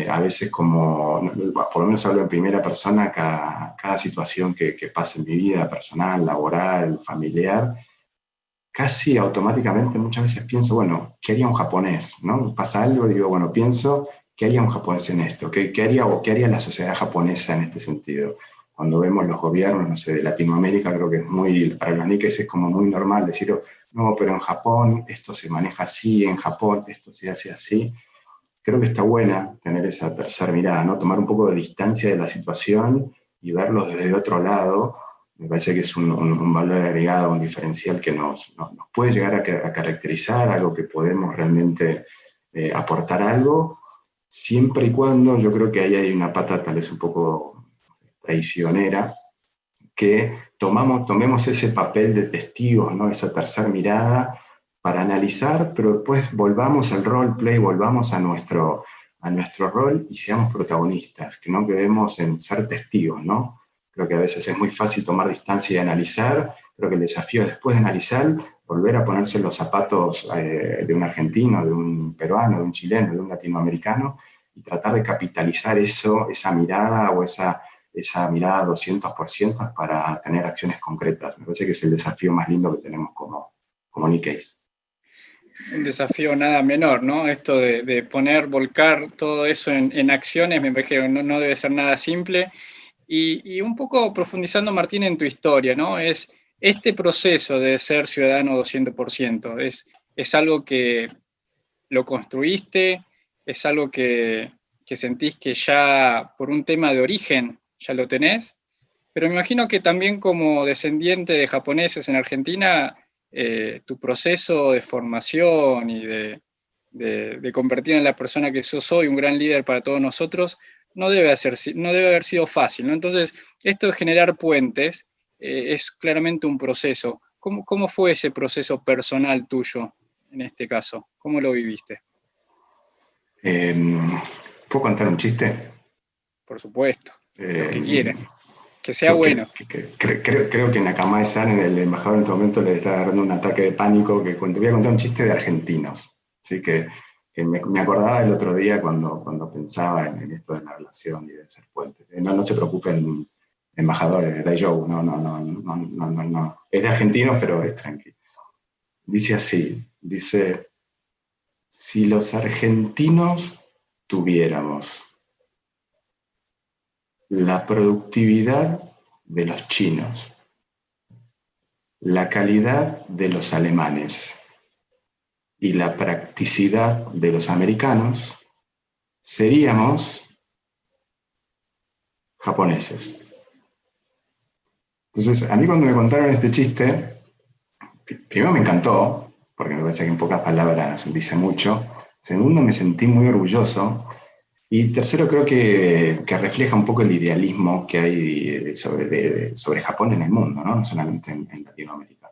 a veces por lo menos hablo en primera persona, cada situación que pasa en mi vida personal, laboral, familiar, casi automáticamente muchas veces pienso, bueno, ¿qué haría un japonés? ¿No? Pasa algo, digo, bueno, pienso, ¿qué haría un japonés en esto? ¿Qué haría la sociedad japonesa en este sentido? Cuando vemos los gobiernos, no sé, de Latinoamérica, creo que para los Nikkeis es como muy normal decir, no, pero en Japón esto se maneja así, en Japón esto se hace así. Creo que está buena tener esa tercera mirada, ¿no? Tomar un poco de distancia de la situación y verlo desde otro lado. Me parece que es un valor agregado, un diferencial que nos puede llegar a caracterizar, algo que podemos realmente aportar algo, siempre y cuando yo creo que ahí hay una pata tal vez un poco traicionera, que tomemos ese papel de testigos, ¿no? Esa tercera mirada para analizar, pero después volvamos al roleplay, volvamos a nuestro rol y seamos protagonistas, que no quedemos en ser testigos, ¿no? Creo que a veces es muy fácil tomar distancia y analizar. Creo que el desafío es, después de analizar, volver a ponerse los zapatos de un argentino, de un peruano, de un chileno, de un latinoamericano, y tratar de capitalizar esa mirada o esa mirada 200% para tener acciones concretas. Me parece que es el desafío más lindo que tenemos como Nikkeis. Un desafío nada menor, ¿no? Esto de volcar todo eso en acciones, me parece que no debe ser nada simple. Y un poco profundizando, Martín, en tu historia, ¿no? Es este proceso de ser ciudadano 200%, es algo que lo construiste, es algo que sentís que ya por un tema de origen ya lo tenés, pero me imagino que también como descendiente de japoneses en Argentina, tu proceso de formación y de convertir en la persona que sos hoy, un gran líder para todos nosotros, no debe haber sido fácil, ¿no? Entonces, esto de generar puentes es claramente un proceso. ¿Cómo fue ese proceso personal tuyo en este caso? ¿Cómo lo viviste? ¿Puedo contar un chiste? Por supuesto, lo que quieran. Que sea bueno. Creo que Nakamae-san, el embajador en este momento, le está agarrando un ataque de pánico. Voy a contar un chiste de argentinos, ¿sí? que me acordaba el otro día cuando pensaba en esto de la relación y de ser puentes. No se preocupen, embajadores de Joe, no. Es de argentinos, pero es tranquilo. Dice así, dice, si los argentinos tuviéramos la productividad de los chinos, la calidad de los alemanes y la practicidad de los americanos, seríamos japoneses. Entonces, a mí cuando me contaron este chiste, primero me encantó, porque me parece que en pocas palabras dice mucho. Segundo, me sentí muy orgulloso. Y tercero, creo que refleja un poco el idealismo que hay sobre Japón en el mundo, no solamente en Latinoamérica.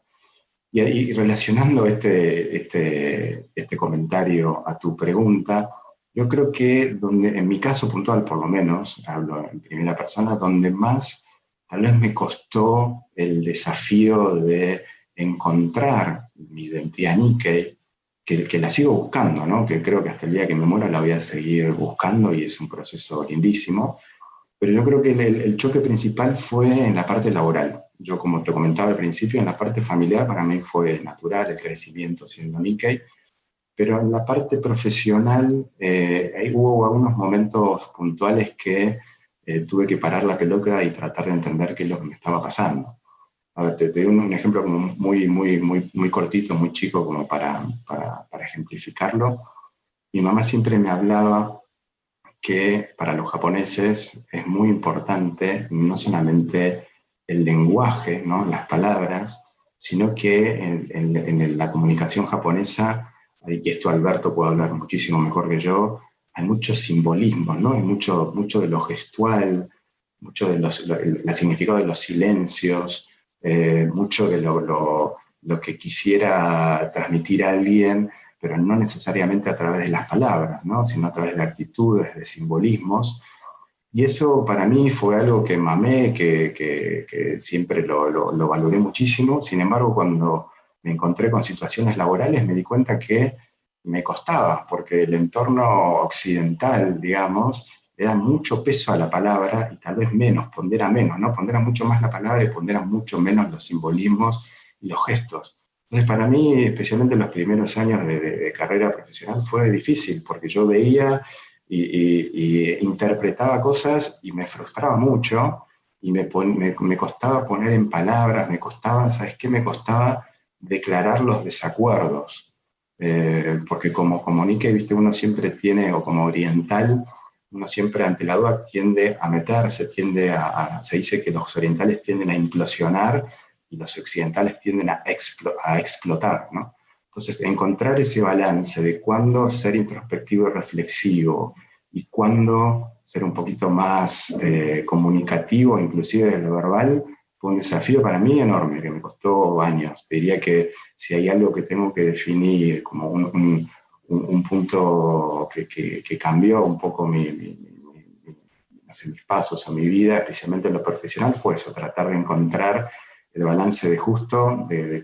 Y relacionando este comentario a tu pregunta, yo creo que en mi caso puntual, por lo menos, hablo en primera persona, donde más tal vez me costó el desafío de encontrar mi identidad Nikkei, que la sigo buscando, ¿no? Que creo que hasta el día que me muera la voy a seguir buscando y es un proceso lindísimo. Pero yo creo que el choque principal fue en la parte laboral. Yo, como te comentaba al principio, en la parte familiar para mí fue natural el crecimiento siendo Nikkei, pero en la parte profesional ahí hubo algunos momentos puntuales que tuve que parar la pelota y tratar de entender qué es lo que me estaba pasando. A ver, te doy un ejemplo como muy cortito, muy chico, como para ejemplificarlo. Mi mamá siempre me hablaba que para los japoneses es muy importante no solamente el lenguaje, ¿no? Las palabras, sino que en la comunicación japonesa, y esto Alberto puede hablar muchísimo mejor que yo, hay muchos simbolismos, ¿no? Hay mucho de lo gestual, mucho de el significado de los silencios, mucho de lo que quisiera transmitir a alguien, pero no necesariamente a través de las palabras, ¿no? Sino a través de actitudes, de simbolismos. Y eso para mí fue algo que mamé, que siempre lo valoré muchísimo. Sin embargo, cuando me encontré con situaciones laborales, me di cuenta que me costaba, porque el entorno occidental, digamos, le da mucho peso a la palabra y tal vez pondera menos, ¿no? Pondera mucho más la palabra y pondera mucho menos los simbolismos y los gestos. Entonces, para mí, especialmente en los primeros años de carrera profesional, fue difícil, porque yo veía y interpretaba cosas y me frustraba mucho, y me costaba poner en palabras, ¿sabes qué? Me costaba declarar los desacuerdos. Porque como Nikkei, viste, uno siempre tiene, o como oriental, uno siempre ante la duda tiende a meterse, se dice que los orientales tienden a implosionar y los occidentales tienden a explotar, ¿no? Entonces, encontrar ese balance de cuándo ser introspectivo y reflexivo y cuándo ser un poquito más comunicativo, inclusive de lo verbal, fue un desafío para mí enorme, que me costó años. Te diría que si hay algo que tengo que definir como un punto que cambió un poco no sé, mis pasos o mi vida, especialmente en lo profesional, fue eso, tratar de encontrar el balance de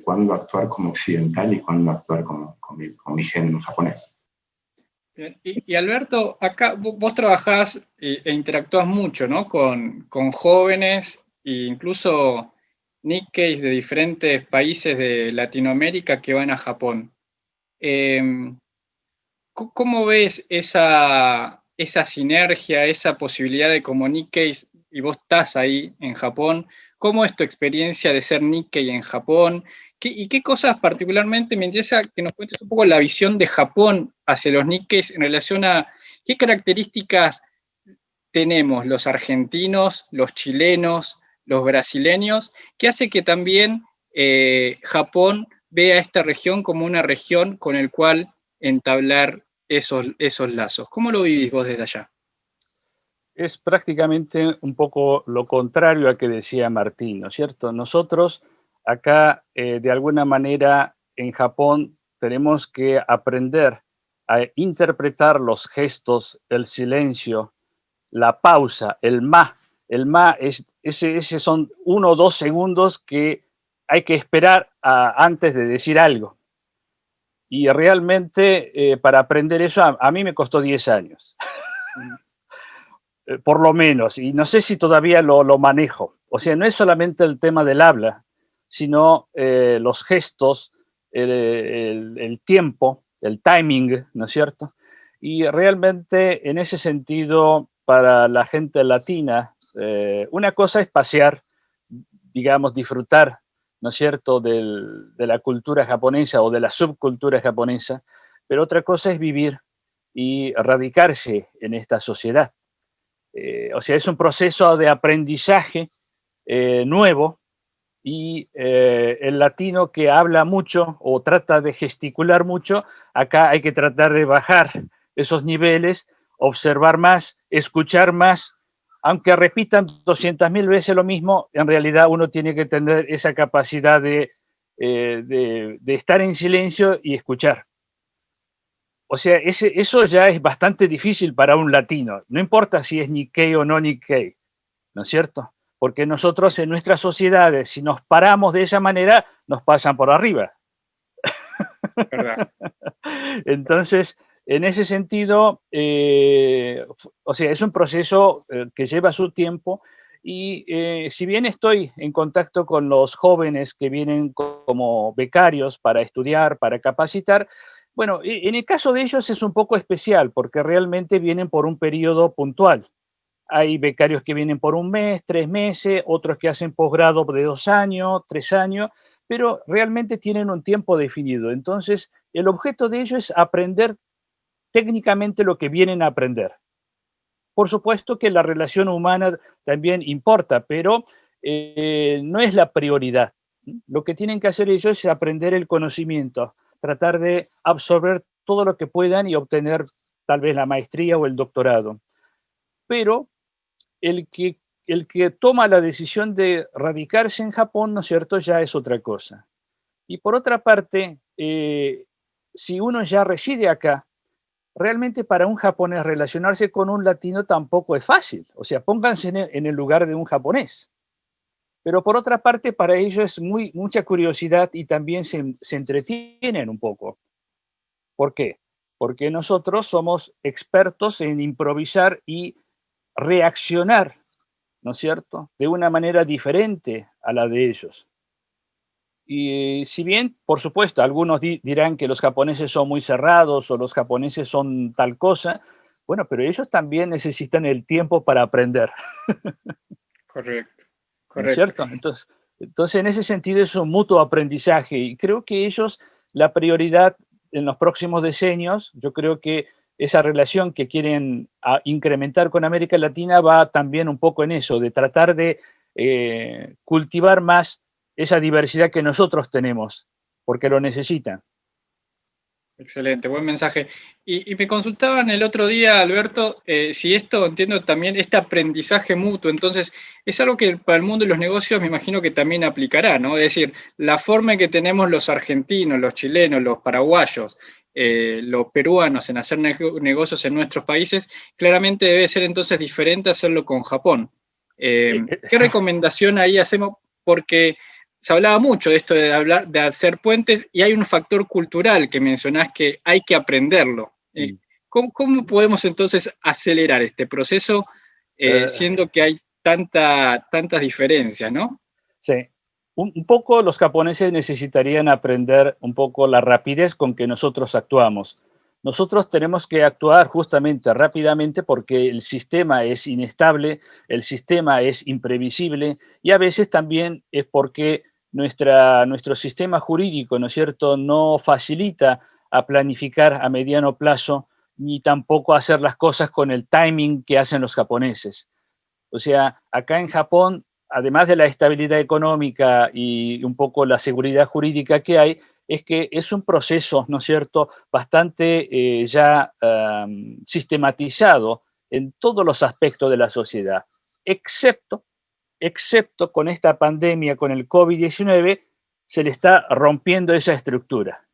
cuándo actuar como occidental y cuándo actuar con mi gen japonés. Y Alberto, acá vos trabajás e interactúas mucho, ¿no? con jóvenes e incluso Nikkeis de diferentes países de Latinoamérica que van a Japón. ¿Cómo ves esa sinergia, esa posibilidad de como Nikkeis, y vos estás ahí en Japón? ¿Cómo es tu experiencia de ser Nikkei en Japón? ¿Y qué cosas particularmente me interesa que nos cuentes un poco la visión de Japón hacia los Nikkeis en relación a qué características tenemos los argentinos, los chilenos, los brasileños, que hace que también Japón vea esta región como una región con el cual entablar esos lazos? ¿Cómo lo vivís vos desde allá? Es prácticamente un poco lo contrario a que decía Martín, ¿no es cierto? Nosotros acá, de alguna manera, en Japón, tenemos que aprender a interpretar los gestos, el silencio, la pausa, el ma. El ma ese son 1 o 2 segundos que hay que esperar antes de decir algo. Y realmente para aprender eso a mí me costó 10 años, por lo menos, y no sé si todavía lo manejo. O sea, no es solamente el tema del habla, sino los gestos, el tiempo, el timing, ¿no es cierto? Y realmente en ese sentido, para la gente latina, una cosa es pasear, digamos, disfrutar, ¿no es cierto?, de la cultura japonesa o de la subcultura japonesa, pero otra cosa es vivir y radicarse en esta sociedad. O sea, es un proceso de aprendizaje nuevo y el latino que habla mucho o trata de gesticular mucho, acá hay que tratar de bajar esos niveles, observar más, escuchar más, aunque repitan 200.000 veces lo mismo, en realidad uno tiene que tener esa capacidad de estar en silencio y escuchar. O sea, eso ya es bastante difícil para un latino, no importa si es Nikkei o no Nikkei, ¿no es cierto? Porque nosotros en nuestras sociedades, si nos paramos de esa manera, nos pasan por arriba. ¿Verdad? Entonces, en ese sentido, o sea, es un proceso que lleva su tiempo y si bien estoy en contacto con los jóvenes que vienen como becarios para estudiar, para capacitar, bueno, en el caso de ellos es un poco especial porque realmente vienen por un periodo puntual. Hay becarios que vienen por un mes, 3 meses, otros que hacen posgrado de 2 años, 3 años, pero realmente tienen un tiempo definido. Entonces, el objeto de ello es aprender técnicamente lo que vienen a aprender. Por supuesto que la relación humana también importa, pero no es la prioridad. Lo que tienen que hacer ellos es aprender el conocimiento, tratar de absorber todo lo que puedan y obtener tal vez la maestría o el doctorado. Pero el que, el que toma la decisión de radicarse en Japón, ¿no es cierto?, ya es otra cosa. Y por otra parte, si uno ya reside acá, realmente para un japonés relacionarse con un latino tampoco es fácil. O sea, pónganse en el lugar de un japonés. Pero por otra parte, para ellos es mucha curiosidad y también se entretienen un poco. ¿Por qué? Porque nosotros somos expertos en improvisar y reaccionar, ¿no es cierto?, de una manera diferente a la de ellos. Y si bien, por supuesto, algunos dirán que los japoneses son muy cerrados o los japoneses son tal cosa, bueno, pero ellos también necesitan el tiempo para aprender, Correcto, ¿no es correcto. cierto? Entonces, en ese sentido es un mutuo aprendizaje y creo que ellos, la prioridad en los próximos decenios, yo creo que esa relación que quieren incrementar con América Latina va también un poco en eso, de tratar de cultivar más esa diversidad que nosotros tenemos, porque lo necesitan. Excelente, buen mensaje. Y me consultaban el otro día, Alberto, si esto, entiendo también, este aprendizaje mutuo, entonces, es algo que para el mundo de los negocios me imagino que también aplicará, ¿no? Es decir, la forma en que tenemos los argentinos, los chilenos, los paraguayos, los peruanos en hacer negocios en nuestros países, claramente debe ser entonces diferente hacerlo con Japón. ¿Qué recomendación ahí hacemos? Porque se hablaba mucho de esto de hablar, de hacer puentes, y hay un factor cultural que mencionás que hay que aprenderlo. ¿Cómo podemos entonces acelerar este proceso siendo que hay tantas diferencias, ¿no? Sí. Un poco los japoneses necesitarían aprender un poco la rapidez con que nosotros actuamos. Nosotros tenemos que actuar justamente rápidamente porque el sistema es inestable, el sistema es imprevisible y a veces también es porque nuestro sistema jurídico, ¿no es cierto?, no facilita a planificar a mediano plazo ni tampoco hacer las cosas con el timing que hacen los japoneses. O sea, acá en Japón, además de la estabilidad económica y un poco la seguridad jurídica que hay, es que es un proceso, ¿no es cierto?, bastante ya sistematizado en todos los aspectos de la sociedad, excepto con esta pandemia, con el COVID-19, se le está rompiendo esa estructura.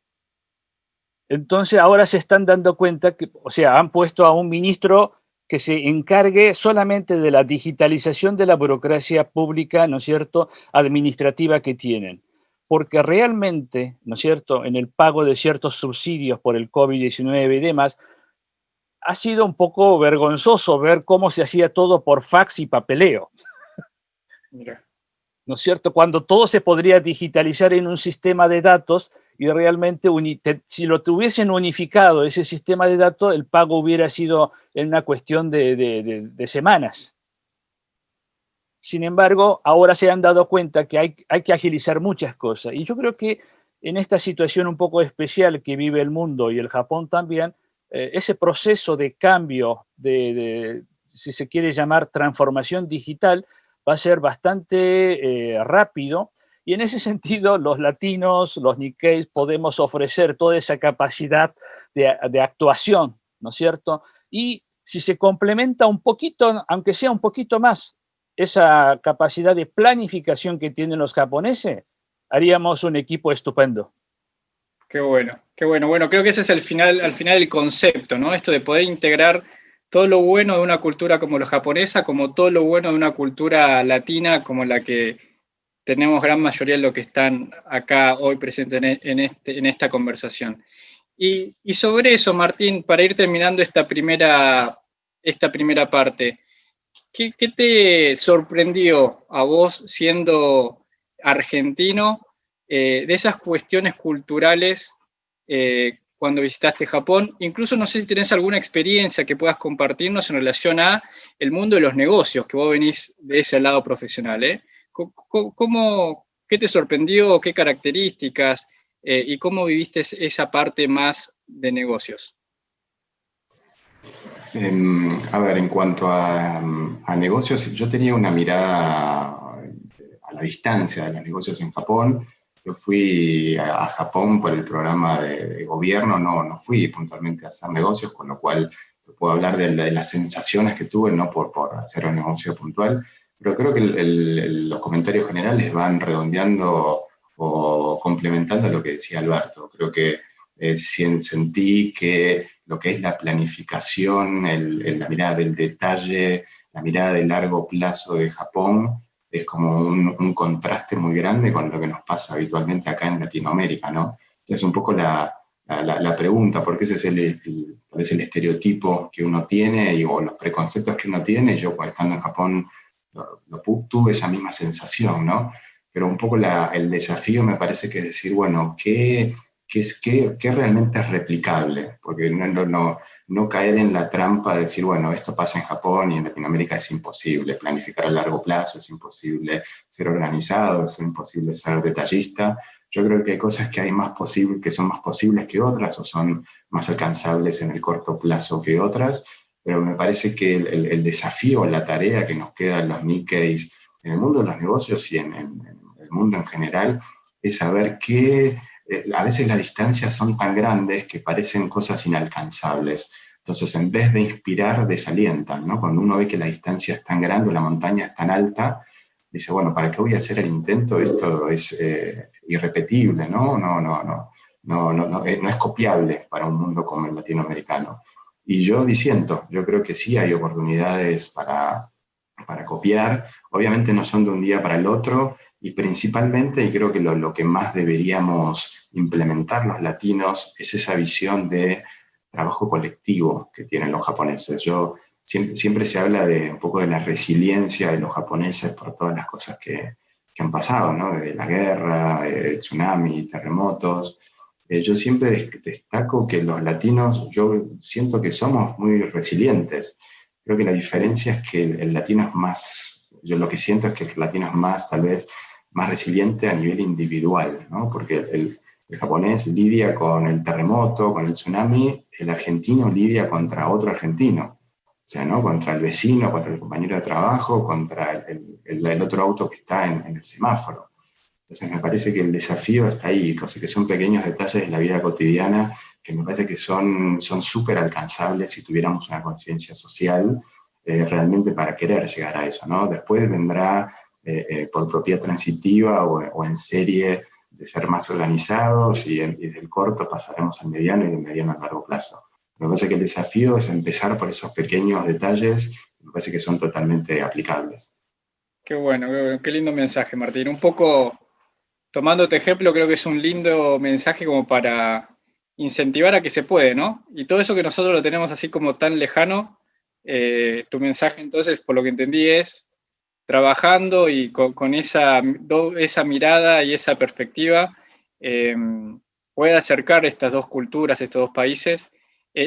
Entonces ahora se están dando cuenta que, o sea, han puesto a un ministro que se encargue solamente de la digitalización de la burocracia pública, ¿no es cierto?, administrativa que tienen. porque realmente, ¿no es cierto?, en el pago de ciertos subsidios por el COVID-19 y demás, ha sido un poco vergonzoso ver cómo se hacía todo por fax y papeleo. Mira. ¿No es cierto? Cuando todo se podría digitalizar en un sistema de datos y realmente si lo tuviesen unificado ese sistema de datos, el pago hubiera sido en una cuestión de semanas. Sin embargo, ahora se han dado cuenta que hay que agilizar muchas cosas. Y yo creo que en esta situación un poco especial que vive el mundo y el Japón también, ese proceso de cambio, si se quiere llamar transformación digital, va a ser bastante rápido. Y en ese sentido, los latinos, los Nikkeis, podemos ofrecer toda esa capacidad de actuación, ¿no es cierto? Y si se complementa un poquito, aunque sea un poquito más, esa capacidad de planificación que tienen los japoneses, haríamos un equipo estupendo. Qué bueno, qué bueno. Bueno, creo que ese es al final el concepto, ¿no? Esto de poder integrar todo lo bueno de una cultura como la japonesa, como todo lo bueno de una cultura latina como la que tenemos gran mayoría de los que están acá hoy presentes en esta conversación. Y sobre eso, Martín, para ir terminando esta primera parte, ¿qué te sorprendió a vos siendo argentino de esas cuestiones culturales cuando visitaste Japón? Incluso no sé si tenés alguna experiencia que puedas compartirnos en relación a el mundo de los negocios, que vos venís de ese lado profesional, ¿eh? ¿Qué te sorprendió? ¿Qué características? ¿Y cómo viviste esa parte más de negocios? A ver, en cuanto a negocios, yo tenía una mirada a la distancia de los negocios en Japón. Yo fui a Japón por el programa de gobierno, no fui puntualmente a hacer negocios, con lo cual te puedo hablar de las sensaciones que tuve, no por hacer un negocio puntual, pero creo que los comentarios generales van redondeando o complementando lo que decía Alberto. Creo que sentí que lo que es la planificación, la mirada del detalle, la mirada de largo plazo de Japón, es como un contraste muy grande con lo que nos pasa habitualmente acá en Latinoamérica, ¿no? Entonces, un poco la pregunta, porque ese es tal vez el estereotipo que uno tiene o los preconceptos que uno tiene. Yo, cuando estando en Japón, tuve esa misma sensación, ¿no? Pero un poco el desafío me parece que es decir, bueno, ¿qué realmente es replicable? Porque no caer en la trampa de decir, bueno, esto pasa en Japón y en Latinoamérica es imposible planificar a largo plazo, es imposible ser organizado, es imposible ser detallista. Yo creo que hay cosas que son más posibles que otras o son más alcanzables en el corto plazo que otras, pero me parece que el desafío, la tarea que nos queda en los Nikkeis, en el mundo de los negocios y en el mundo en general, es saber que a veces las distancias son tan grandes que parecen cosas inalcanzables. Entonces, en vez de inspirar, desalientan, ¿no? Cuando uno ve que la distancia es tan grande, la montaña es tan alta, dice, bueno, ¿para qué voy a hacer el intento? Esto es irrepetible, ¿no? No es copiable para un mundo como el latinoamericano. Y yo disiento, yo creo que sí hay oportunidades para copiar. Obviamente no son de un día para el otro, y principalmente, y creo que lo que más deberíamos implementar los latinos es esa visión de trabajo colectivo que tienen los japoneses. Siempre se habla de un poco de la resiliencia de los japoneses por todas las cosas que han pasado, ¿no? De la guerra, tsunami, terremotos. Yo siempre destaco que los latinos, yo siento que somos muy resilientes. Creo que la diferencia es que el latino es más, yo lo que siento es que el latino es más, tal vez, más resiliente a nivel individual, ¿no? Porque el japonés lidia con el terremoto, con el tsunami, el argentino lidia contra otro argentino. O sea, ¿no? Contra el vecino, contra el compañero de trabajo, contra el otro auto que está en el semáforo. Entonces me parece que el desafío está ahí, cosas que son pequeños detalles de la vida cotidiana que me parece que son súper alcanzables si tuviéramos una conciencia social realmente para querer llegar a eso, ¿no? Después vendrá por propiedad transitiva o en serie de ser más organizados y del corto pasaremos al mediano y del mediano al largo plazo. Me parece que el desafío es empezar por esos pequeños detalles, me parece que son totalmente aplicables. Qué bueno, qué lindo mensaje, Martín. Un poco tomando tu ejemplo, creo que es un lindo mensaje como para incentivar a que se puede, ¿no? Y todo eso que nosotros lo tenemos así como tan lejano, tu mensaje entonces, por lo que entendí, es trabajando y con esa mirada y esa perspectiva, puede acercar estas dos culturas, estos dos países.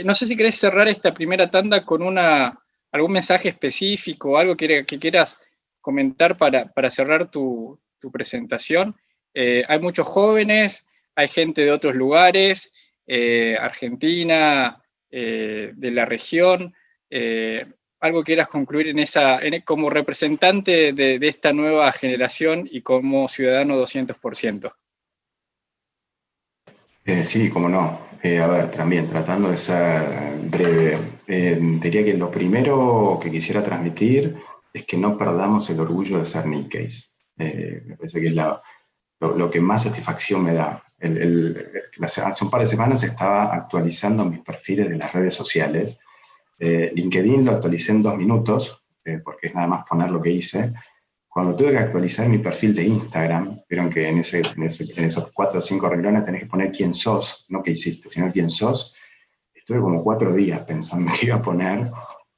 No sé si querés cerrar esta primera tanda con algún mensaje específico, algo que quieras comentar para cerrar tu presentación. Hay muchos jóvenes, hay gente de otros lugares, Argentina, de la región. Algo quieras concluir como representante de esta nueva generación y como ciudadano 200%. Sí, cómo no. A ver, también tratando de ser breve, diría que lo primero que quisiera transmitir es que no perdamos el orgullo de ser Nikkeis. Me parece que es lo que más satisfacción me da. Hace un par de semanas estaba actualizando mis perfiles de las redes sociales. LinkedIn lo actualicé en 2 minutos, porque es nada más poner lo que hice. Cuando tuve que actualizar mi perfil de Instagram, vieron que en esos 4 o 5 renglones tenés que poner quién sos, no qué hiciste, sino quién sos. Estuve como 4 días pensando qué iba a poner.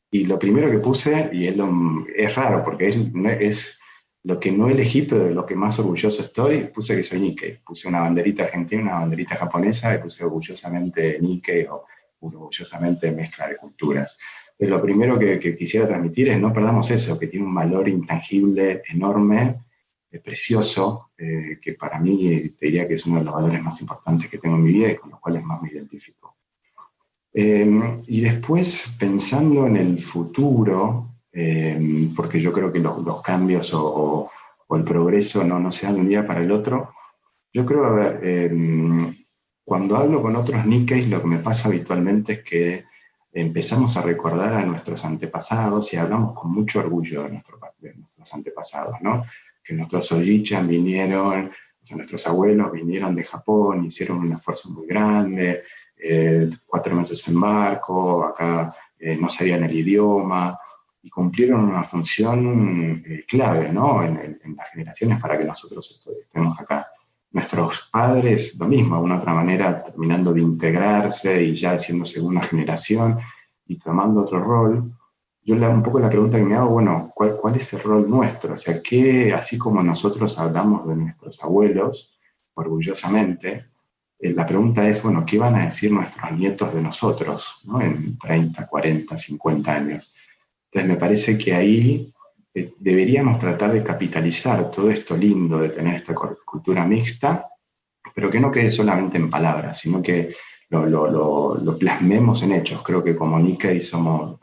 Y lo primero que puse, y es raro porque es lo que no elegí, pero de lo que más orgulloso estoy, puse que soy Nikkei. Puse una banderita argentina, una banderita japonesa, y puse orgullosamente Nikkei o orgullosamente mezcla de culturas. Lo primero que quisiera transmitir es no perdamos eso, que tiene un valor intangible enorme, precioso, que para mí te diría que es uno de los valores más importantes que tengo en mi vida y con los cuales más me identifico. Y después, pensando en el futuro, porque yo creo que los cambios o el progreso no se dan de un día para el otro, yo creo, a ver, cuando hablo con otros Nikkeis, lo que me pasa habitualmente es que empezamos a recordar a nuestros antepasados y hablamos con mucho orgullo de nuestros antepasados, ¿no? Que nuestros Oji-chan vinieron, o sea, nuestros abuelos vinieron de Japón, hicieron un esfuerzo muy grande, 4 meses en barco, acá no sabían el idioma, y cumplieron una función clave, ¿no? En las generaciones para que nosotros estemos acá. Nuestros padres, lo mismo, de una otra manera, terminando de integrarse y ya siendo segunda generación y tomando otro rol. Yo un poco la pregunta que me hago, bueno, ¿cuál es el rol nuestro? O sea, que así como nosotros hablamos de nuestros abuelos, orgullosamente, la pregunta es, bueno, ¿qué van a decir nuestros nietos de nosotros, ¿no? En 30, 40, 50 años? Entonces me parece que ahí deberíamos tratar de capitalizar todo esto lindo de tener esta cultura mixta, pero que no quede solamente en palabras, sino que lo plasmemos en hechos. Creo que como Nikkei somos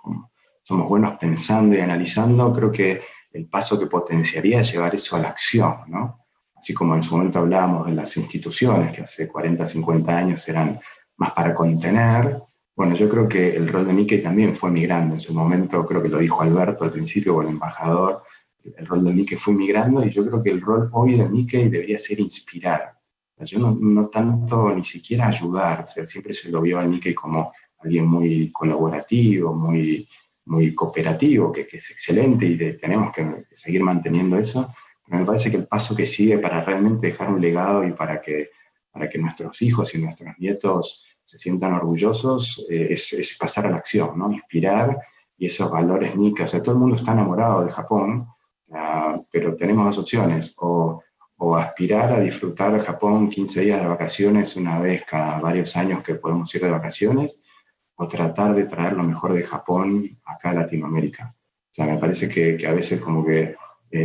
buenos pensando y analizando, creo que el paso que potenciaría es llevar eso a la acción, ¿no? Así como en su momento hablábamos de las instituciones, que hace 40, 50 años eran más para contener. Bueno, yo creo que el rol de Nikkei también fue migrando. En su momento, creo que lo dijo Alberto al principio, o el embajador, el rol de Nikkei fue migrando, y yo creo que el rol hoy de Nikkei debería ser inspirar. Yo no tanto ni siquiera ayudar, o sea, siempre se lo vio a Nikkei como alguien muy colaborativo, muy cooperativo, que es excelente y tenemos que seguir manteniendo eso. Pero me parece que el paso que sigue para realmente dejar un legado y para que nuestros hijos y nuestros nietos se sientan orgullosos es pasar a la acción, ¿no? Inspirar, y esos valores Nikkei. O sea, todo el mundo está enamorado de Japón, pero tenemos 2 opciones: o aspirar a disfrutar de Japón 15 días de vacaciones una vez cada varios años que podemos ir de vacaciones, o tratar de traer lo mejor de Japón acá a Latinoamérica. O sea, me parece que a veces como que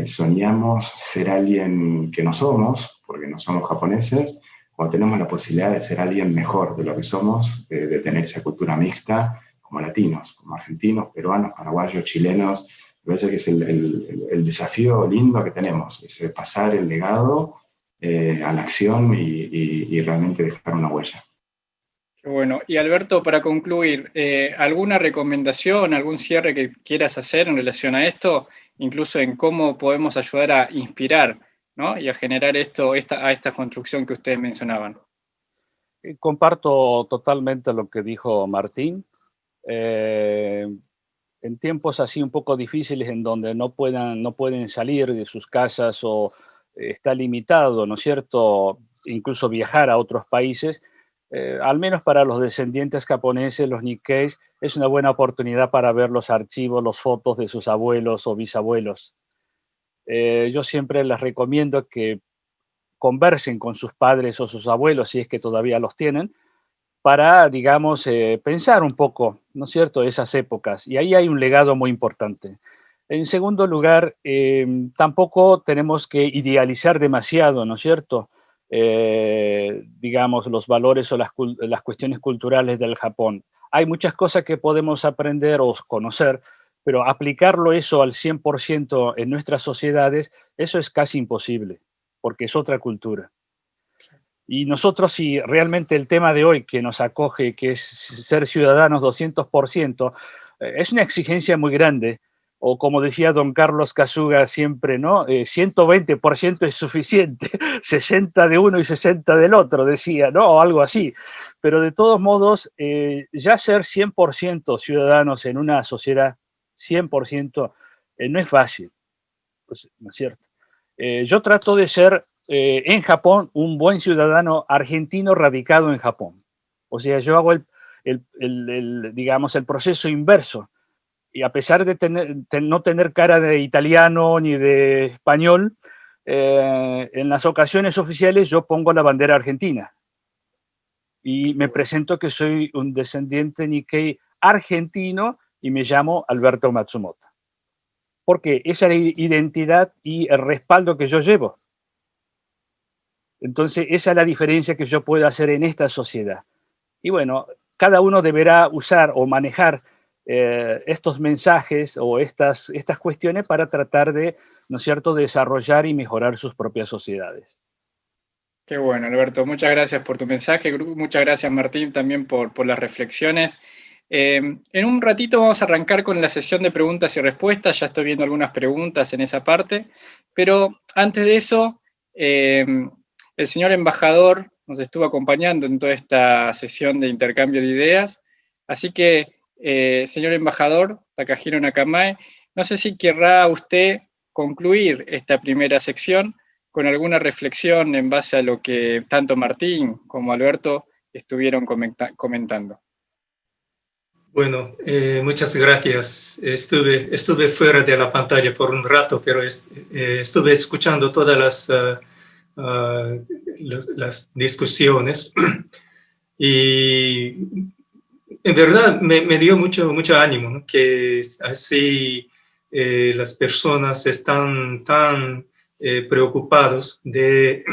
soñamos ser alguien que no somos, porque no somos japoneses, cuando tenemos la posibilidad de ser alguien mejor de lo que somos, de tener esa cultura mixta como latinos, como argentinos, peruanos, paraguayos, chilenos. Me parece que es el desafío lindo que tenemos, es pasar el legado a la acción y realmente dejar una huella. Qué bueno. Y Alberto, para concluir, ¿alguna recomendación, algún cierre que quieras hacer en relación a esto, incluso en cómo podemos ayudar a inspirar, ¿no? Y a generar esta construcción que ustedes mencionaban? Comparto totalmente lo que dijo Martín. En tiempos así un poco difíciles en donde no pueden salir de sus casas o está limitado, ¿no es cierto?, incluso viajar a otros países, al menos para los descendientes japoneses, los Nikkeis, es una buena oportunidad para ver los archivos, las fotos de sus abuelos o bisabuelos. Yo siempre les recomiendo que conversen con sus padres o sus abuelos, si es que todavía los tienen, para, digamos, pensar un poco, ¿no es cierto?, esas épocas. Y ahí hay un legado muy importante. En segundo lugar, tampoco tenemos que idealizar demasiado, ¿no es cierto?, digamos, los valores o las cuestiones culturales del Japón. Hay muchas cosas que podemos aprender o conocer, pero aplicarlo eso al 100% en nuestras sociedades, eso es casi imposible, porque es otra cultura. Y nosotros, si realmente el tema de hoy que nos acoge, que es ser ciudadanos 200%, es una exigencia muy grande, o como decía don Carlos Casuga siempre, ¿no? 120% es suficiente, 60 de uno y 60 del otro, decía, ¿no? O algo así. Pero de todos modos, ya ser 100% ciudadanos en una sociedad 100% no es fácil, pues, ¿no es cierto? Yo trato de ser en Japón un buen ciudadano argentino radicado en Japón. O sea, yo hago digamos, el proceso inverso. Y a pesar de no tener cara de italiano ni de español, en las ocasiones oficiales yo pongo la bandera argentina. Y me presento que soy un descendiente Nikkei argentino y me llamo Alberto Matsumoto. Porque esa es la identidad y el respaldo que yo llevo. Entonces, esa es la diferencia que yo puedo hacer en esta sociedad. Y bueno, cada uno deberá usar o manejar estos mensajes o estas cuestiones para tratar de, ¿no es cierto?, desarrollar y mejorar sus propias sociedades. Qué bueno, Alberto. Muchas gracias por tu mensaje. Muchas gracias, Martín, también por las reflexiones. En un ratito vamos a arrancar con la sesión de preguntas y respuestas. Ya estoy viendo algunas preguntas en esa parte. Pero antes de eso, el señor embajador nos estuvo acompañando en toda esta sesión de intercambio de ideas. Así que, señor embajador Takahiro Nakamae, no sé si querrá usted concluir esta primera sección con alguna reflexión en base a lo que tanto Martín como Alberto estuvieron comentando. Bueno, muchas gracias. Estuve fuera de la pantalla por un rato, pero estuve escuchando todas las discusiones y en verdad me dio mucho ánimo, ¿no?, que así las personas están tan preocupados del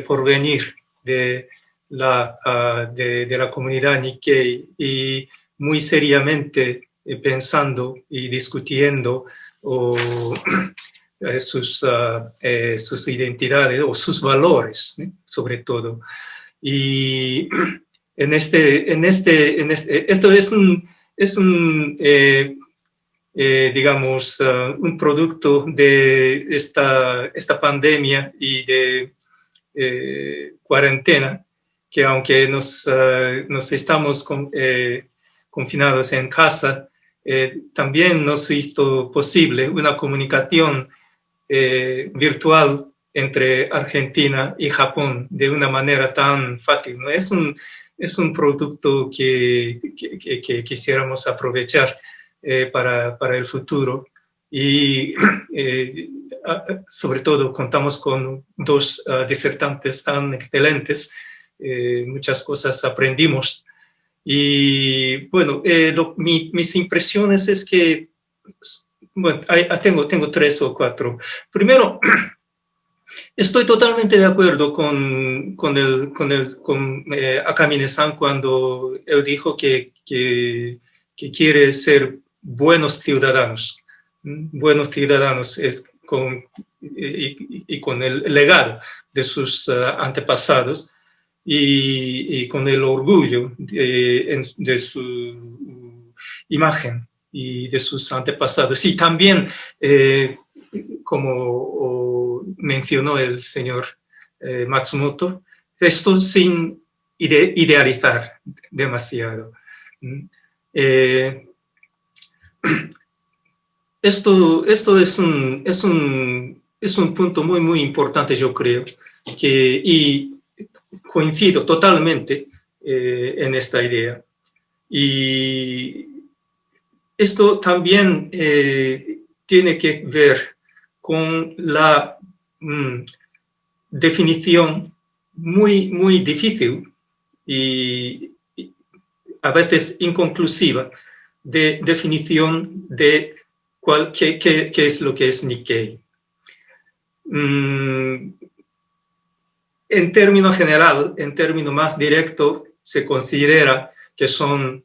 porvenir de la comunidad Nikkei y muy seriamente pensando y discutiendo sus identidades o sus valores, ¿sí?, sobre todo. Y esto es un digamos, un producto de esta pandemia y de cuarentena, que aunque nos estamos confinados en casa, también nos hizo posible una comunicación virtual entre Argentina y Japón de una manera tan fácil, ¿no? Es un producto que quisiéramos aprovechar para el futuro y sobre todo contamos con dos disertantes tan excelentes, muchas cosas aprendimos y bueno, mis impresiones es que, bueno, tengo 3 o 4. Primero, estoy totalmente de acuerdo con Akamine-san cuando él dijo que quiere ser buenos ciudadanos y con el legado de sus antepasados y con el orgullo de su imagen y de sus antepasados. Y también, como mencionó el señor Matsumoto, esto sin idealizar demasiado. Esto es un es un punto muy, muy importante, yo creo, y coincido totalmente en esta idea. Y esto también tiene que ver con la definición muy, muy difícil y a veces inconclusiva de definición de qué es lo que es Nikkei. En término general, en término más directo, se considera que son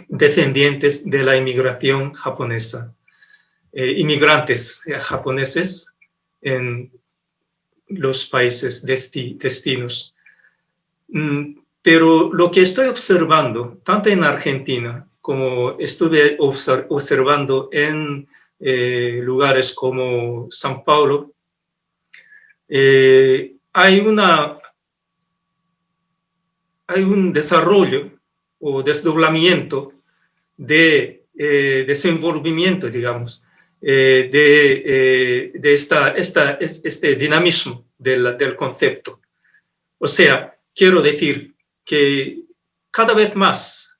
descendientes de la inmigración japonesa, inmigrantes japoneses en los países destinos. Pero lo que estoy observando, tanto en Argentina como estuve observando en lugares como São Paulo, hay un desarrollo o desdoblamiento de desenvolvimiento, digamos, de este dinamismo del concepto. O sea, quiero decir que cada vez más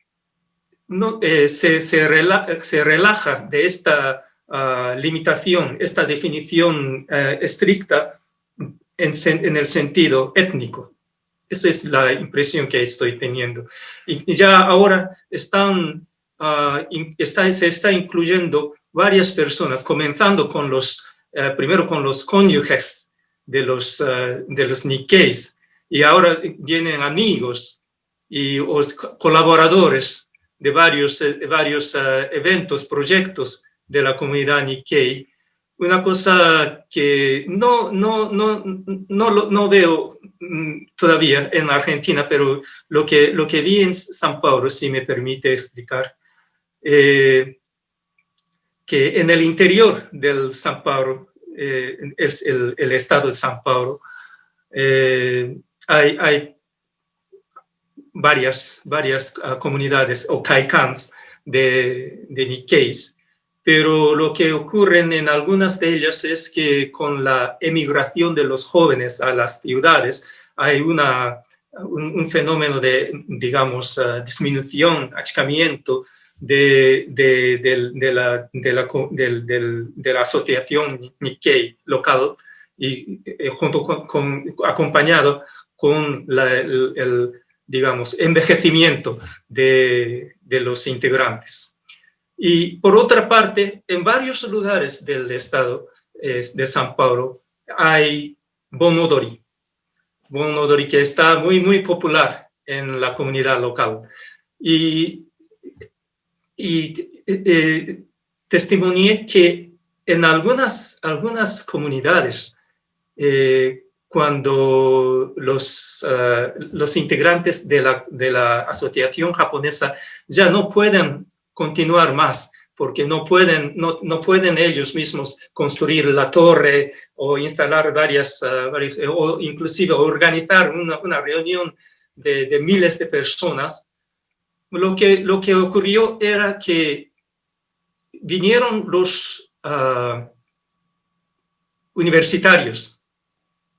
se relaja de esta limitación, esta definición estricta en el sentido étnico. Esa es la impresión que estoy teniendo. Y ya ahora se está incluyendo varias personas, comenzando con primero con los cónyuges de los Nikkeis, y ahora vienen amigos y colaboradores de varios eventos, proyectos de la comunidad Nikkei. Una cosa que no veo todavía en Argentina, pero lo que vi en São Paulo, si me permite explicar, que en el interior del São Paulo, el estado de São Paulo, hay varias comunidades o kaikans de Nikkeis, pero lo que ocurre en algunas de ellas es que con la emigración de los jóvenes a las ciudades hay un fenómeno de, digamos, disminución, achicamiento de la asociación Nikkei local, y acompañado con el digamos, envejecimiento de los integrantes. Y por otra parte, en varios lugares del estado de São Paulo hay Bon Odori que está muy, muy popular en la comunidad local. Y testimonié que en algunas comunidades, cuando los integrantes de la asociación japonesa ya no pueden continuar más, porque no pueden ellos mismos construir la torre o instalar varias o inclusive organizar una reunión de miles de personas. Lo que ocurrió era que vinieron los universitarios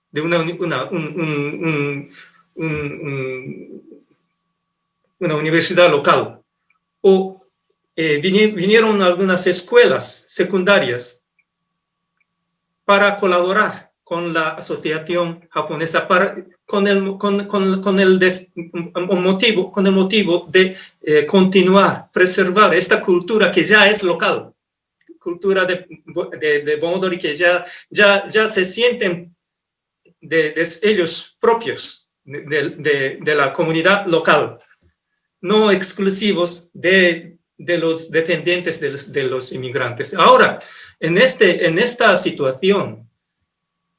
de una universidad local, o vinieron algunas escuelas secundarias para colaborar con la asociación japonesa con el motivo de continuar, preservar esta cultura que ya es local, cultura de Bon Odori, que ya se sienten de ellos propios, de la comunidad local, no exclusivos de los descendientes de los inmigrantes. Ahora, en esta situación,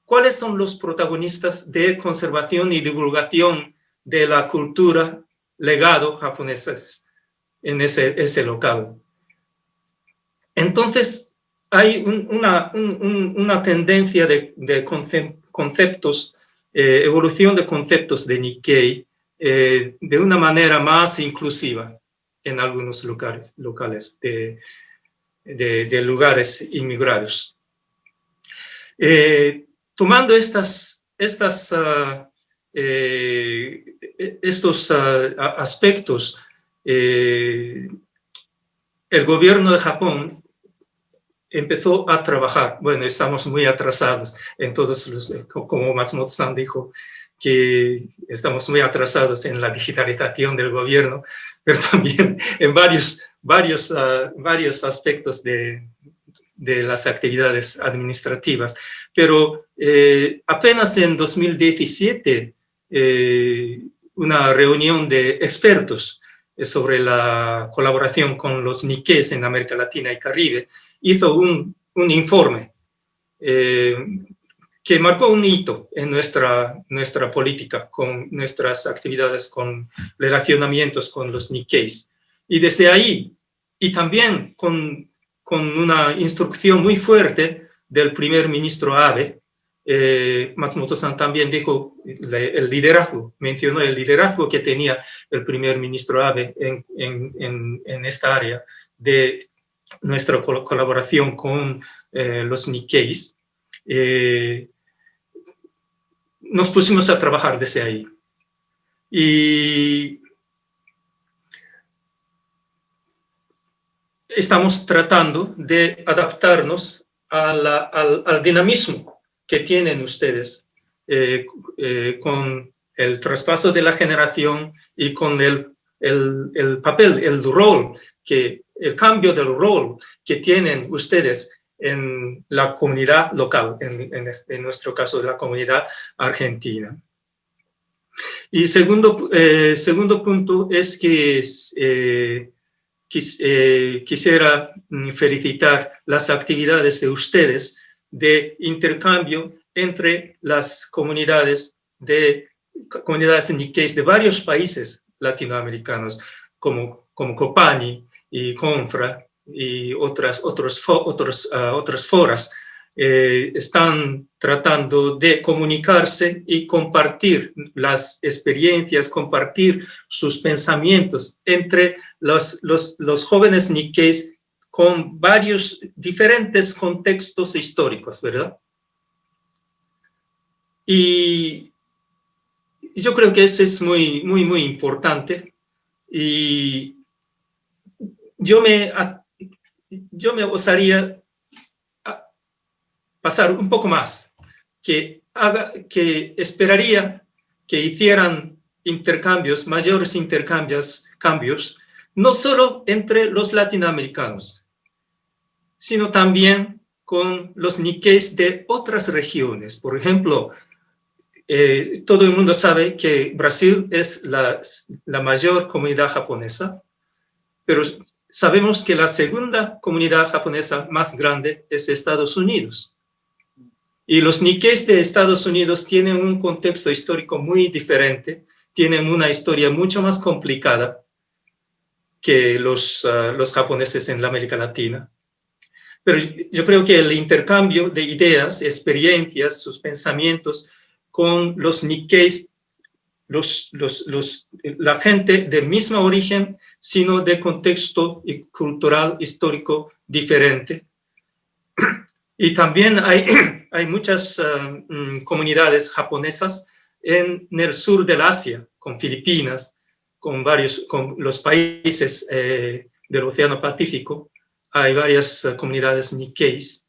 ¿cuáles son los protagonistas de conservación y divulgación de la cultura, legado japoneses en ese local? Entonces, hay una tendencia de conceptos, evolución de conceptos de Nikkei de una manera más inclusiva en algunos locales de lugares inmigrados. Tomando estos aspectos, el gobierno de Japón empezó a trabajar. Bueno, estamos muy atrasados en todos los, como Matsumoto-san dijo, que estamos muy atrasados en la digitalización del gobierno, pero también en varios aspectos de las actividades administrativas. Pero apenas en 2017, una reunión de expertos sobre la colaboración con los Nikkeis en América Latina y Caribe hizo un informe que marcó un hito en nuestra política, con nuestras actividades, con relacionamientos con los Nikkeis. Y desde ahí, y también con una instrucción muy fuerte del primer ministro Abe, Matsumoto-san también dijo el liderazgo, mencionó el liderazgo que tenía el primer ministro Abe en esta área de nuestra colaboración con los Nikkeis. Nos pusimos a trabajar desde ahí. Y estamos tratando de adaptarnos al dinamismo que tienen ustedes con el traspaso de la generación y con el papel, el cambio del rol que tienen ustedes en la comunidad local, en nuestro caso, la comunidad argentina. Y segundo punto es que quisiera felicitar las actividades de ustedes de intercambio entre las comunidades Nikkeis de varios países latinoamericanos, como Copani y Confra y otras foras. Están tratando de comunicarse y compartir las experiencias, compartir sus pensamientos entre los jóvenes Nikkeis con varios diferentes contextos históricos, ¿verdad? Y yo creo que eso es muy, muy, muy importante. Y yo me osaría pasar un poco más, que esperaría que hicieran mayores intercambios, no solo entre los latinoamericanos, sino también con los Nikkeis de otras regiones. Por ejemplo, todo el mundo sabe que Brasil es la mayor comunidad japonesa, pero sabemos que la segunda comunidad japonesa más grande es Estados Unidos. Y los Nikkeis de Estados Unidos tienen un contexto histórico muy diferente, tienen una historia mucho más complicada que los japoneses en la América Latina. Pero yo creo que el intercambio de ideas, experiencias, sus pensamientos con los Nikkeis, la gente de mismo origen, sino de contexto cultural, histórico diferente. Y también hay muchas comunidades japonesas en el sur del Asia, con Filipinas, con los países del Océano Pacífico. Hay varias comunidades Nikkeis.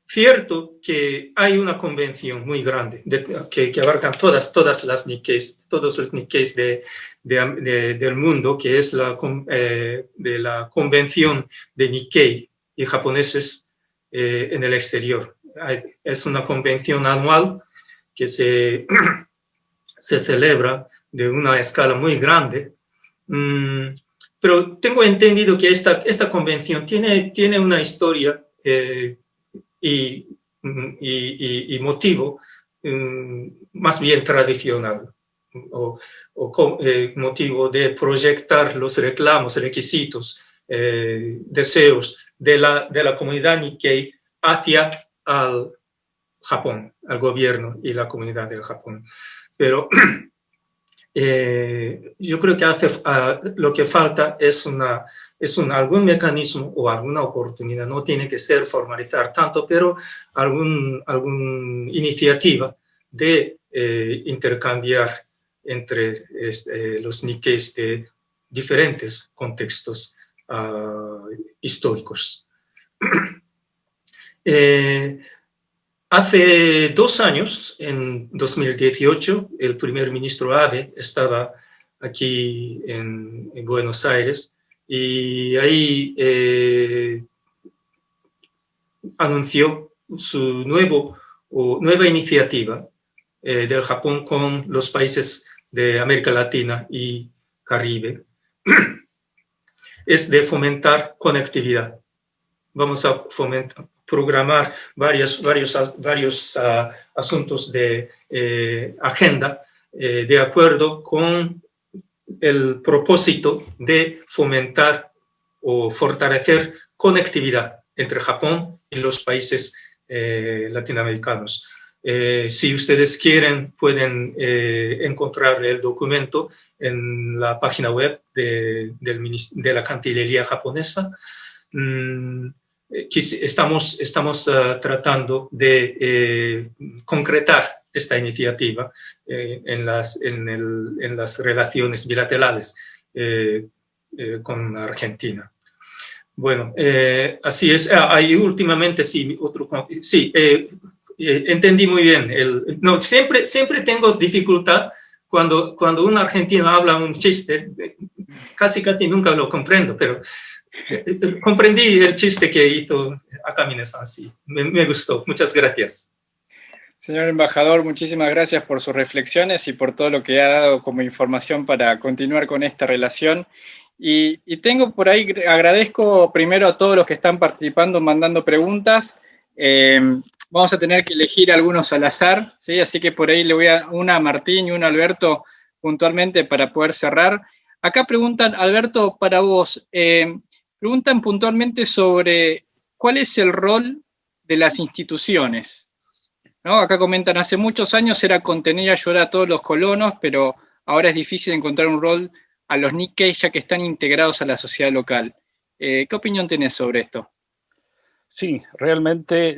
Cierto que hay una convención muy grande que abarcan todas las Nikkeis, todos los Nikkeis del mundo, que es de la Convención de Nikkei y japoneses en el exterior. Es una convención anual que se celebra de una escala muy grande. Pero tengo entendido que esta convención tiene una historia y motivo más bien tradicional, o motivo de proyectar los reclamos, requisitos, deseos de la comunidad Nikkei hacia al Japón, al gobierno y la comunidad del Japón. Pero yo creo que lo que falta es algún mecanismo o alguna oportunidad, no tiene que ser formalizar tanto, pero alguna iniciativa de intercambiar entre los Nikkeis de diferentes contextos históricos. Hace 2 años, en 2018, el primer ministro Abe estaba aquí en Buenos Aires y ahí anunció su nueva iniciativa del Japón con los países de América Latina y Caribe. Es de fomentar conectividad. Vamos a programar varios asuntos de agenda de acuerdo con el propósito de fomentar o fortalecer conectividad entre Japón y los países latinoamericanos. Si ustedes quieren, pueden encontrar el documento en la página web de la Cancillería japonesa. Estamos tratando de concretar esta iniciativa en las relaciones bilaterales con Argentina. Bueno, así es. Y últimamente, sí, entendí muy bien. Siempre tengo dificultad cuando un argentino habla un chiste, casi nunca lo comprendo, pero comprendí el chiste que hizo Akane-san, sí. Me gustó. Muchas gracias. Señor embajador, muchísimas gracias por sus reflexiones y por todo lo que ha dado como información para continuar con esta relación. Y tengo por ahí, agradezco primero a todos los que están participando, mandando preguntas. Vamos a tener que elegir algunos al azar, ¿sí? Así que por ahí le voy a una a Martín y una a Alberto puntualmente para poder cerrar. Acá preguntan, Alberto, para vos, preguntan puntualmente sobre cuál es el rol de las instituciones, ¿no? Acá comentan, hace muchos años era contener y ayudar a todos los colonos, pero ahora es difícil encontrar un rol a los Nikkei ya que están integrados a la sociedad local. ¿Qué opinión tenés sobre esto? Sí, realmente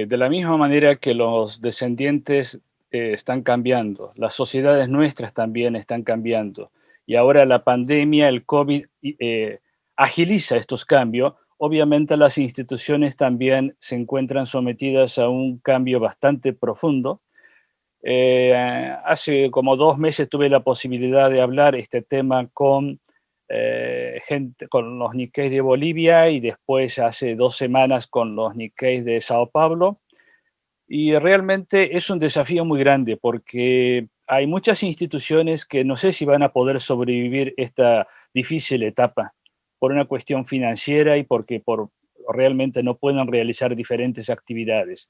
de la misma manera que los descendientes están cambiando, las sociedades nuestras también están cambiando. Y ahora la pandemia, el COVID, agiliza estos cambios. Obviamente las instituciones también se encuentran sometidas a un cambio bastante profundo. Hace como 2 meses tuve la posibilidad de hablar este tema con con los Nikkei de Bolivia y después hace 2 semanas con los Nikkei de Sao Paulo. Y realmente es un desafío muy grande porque hay muchas instituciones que no sé si van a poder sobrevivir esta difícil etapa por una cuestión financiera y porque realmente no pueden realizar diferentes actividades.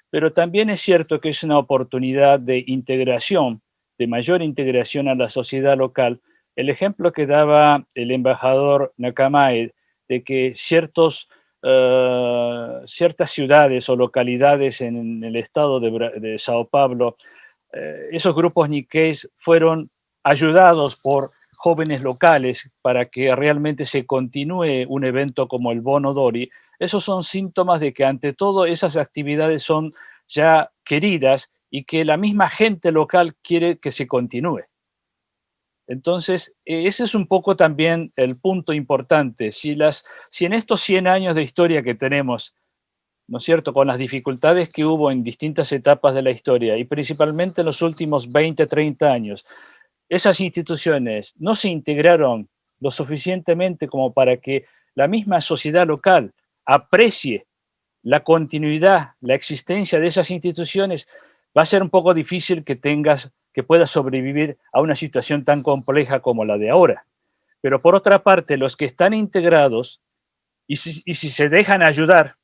Pero también es cierto que es una oportunidad de integración, de mayor integración a la sociedad local. El ejemplo que daba el embajador Nakamae de que ciertas ciudades o localidades en el estado de Sao Paulo, esos grupos Nikkeis fueron ayudados por jóvenes locales para que realmente se continúe un evento como el Bono Dori. Esos son síntomas de que ante todo esas actividades son ya queridas y que la misma gente local quiere que se continúe. Entonces, ese es un poco también el punto importante. Si en estos 100 años de historia que tenemos, ¿no es cierto?, con las dificultades que hubo en distintas etapas de la historia y principalmente en los últimos 20, 30 años, esas instituciones no se integraron lo suficientemente como para que la misma sociedad local aprecie la continuidad, la existencia de esas instituciones, va a ser un poco difícil que puedas sobrevivir a una situación tan compleja como la de ahora. Pero por otra parte, los que están integrados y si se dejan ayudar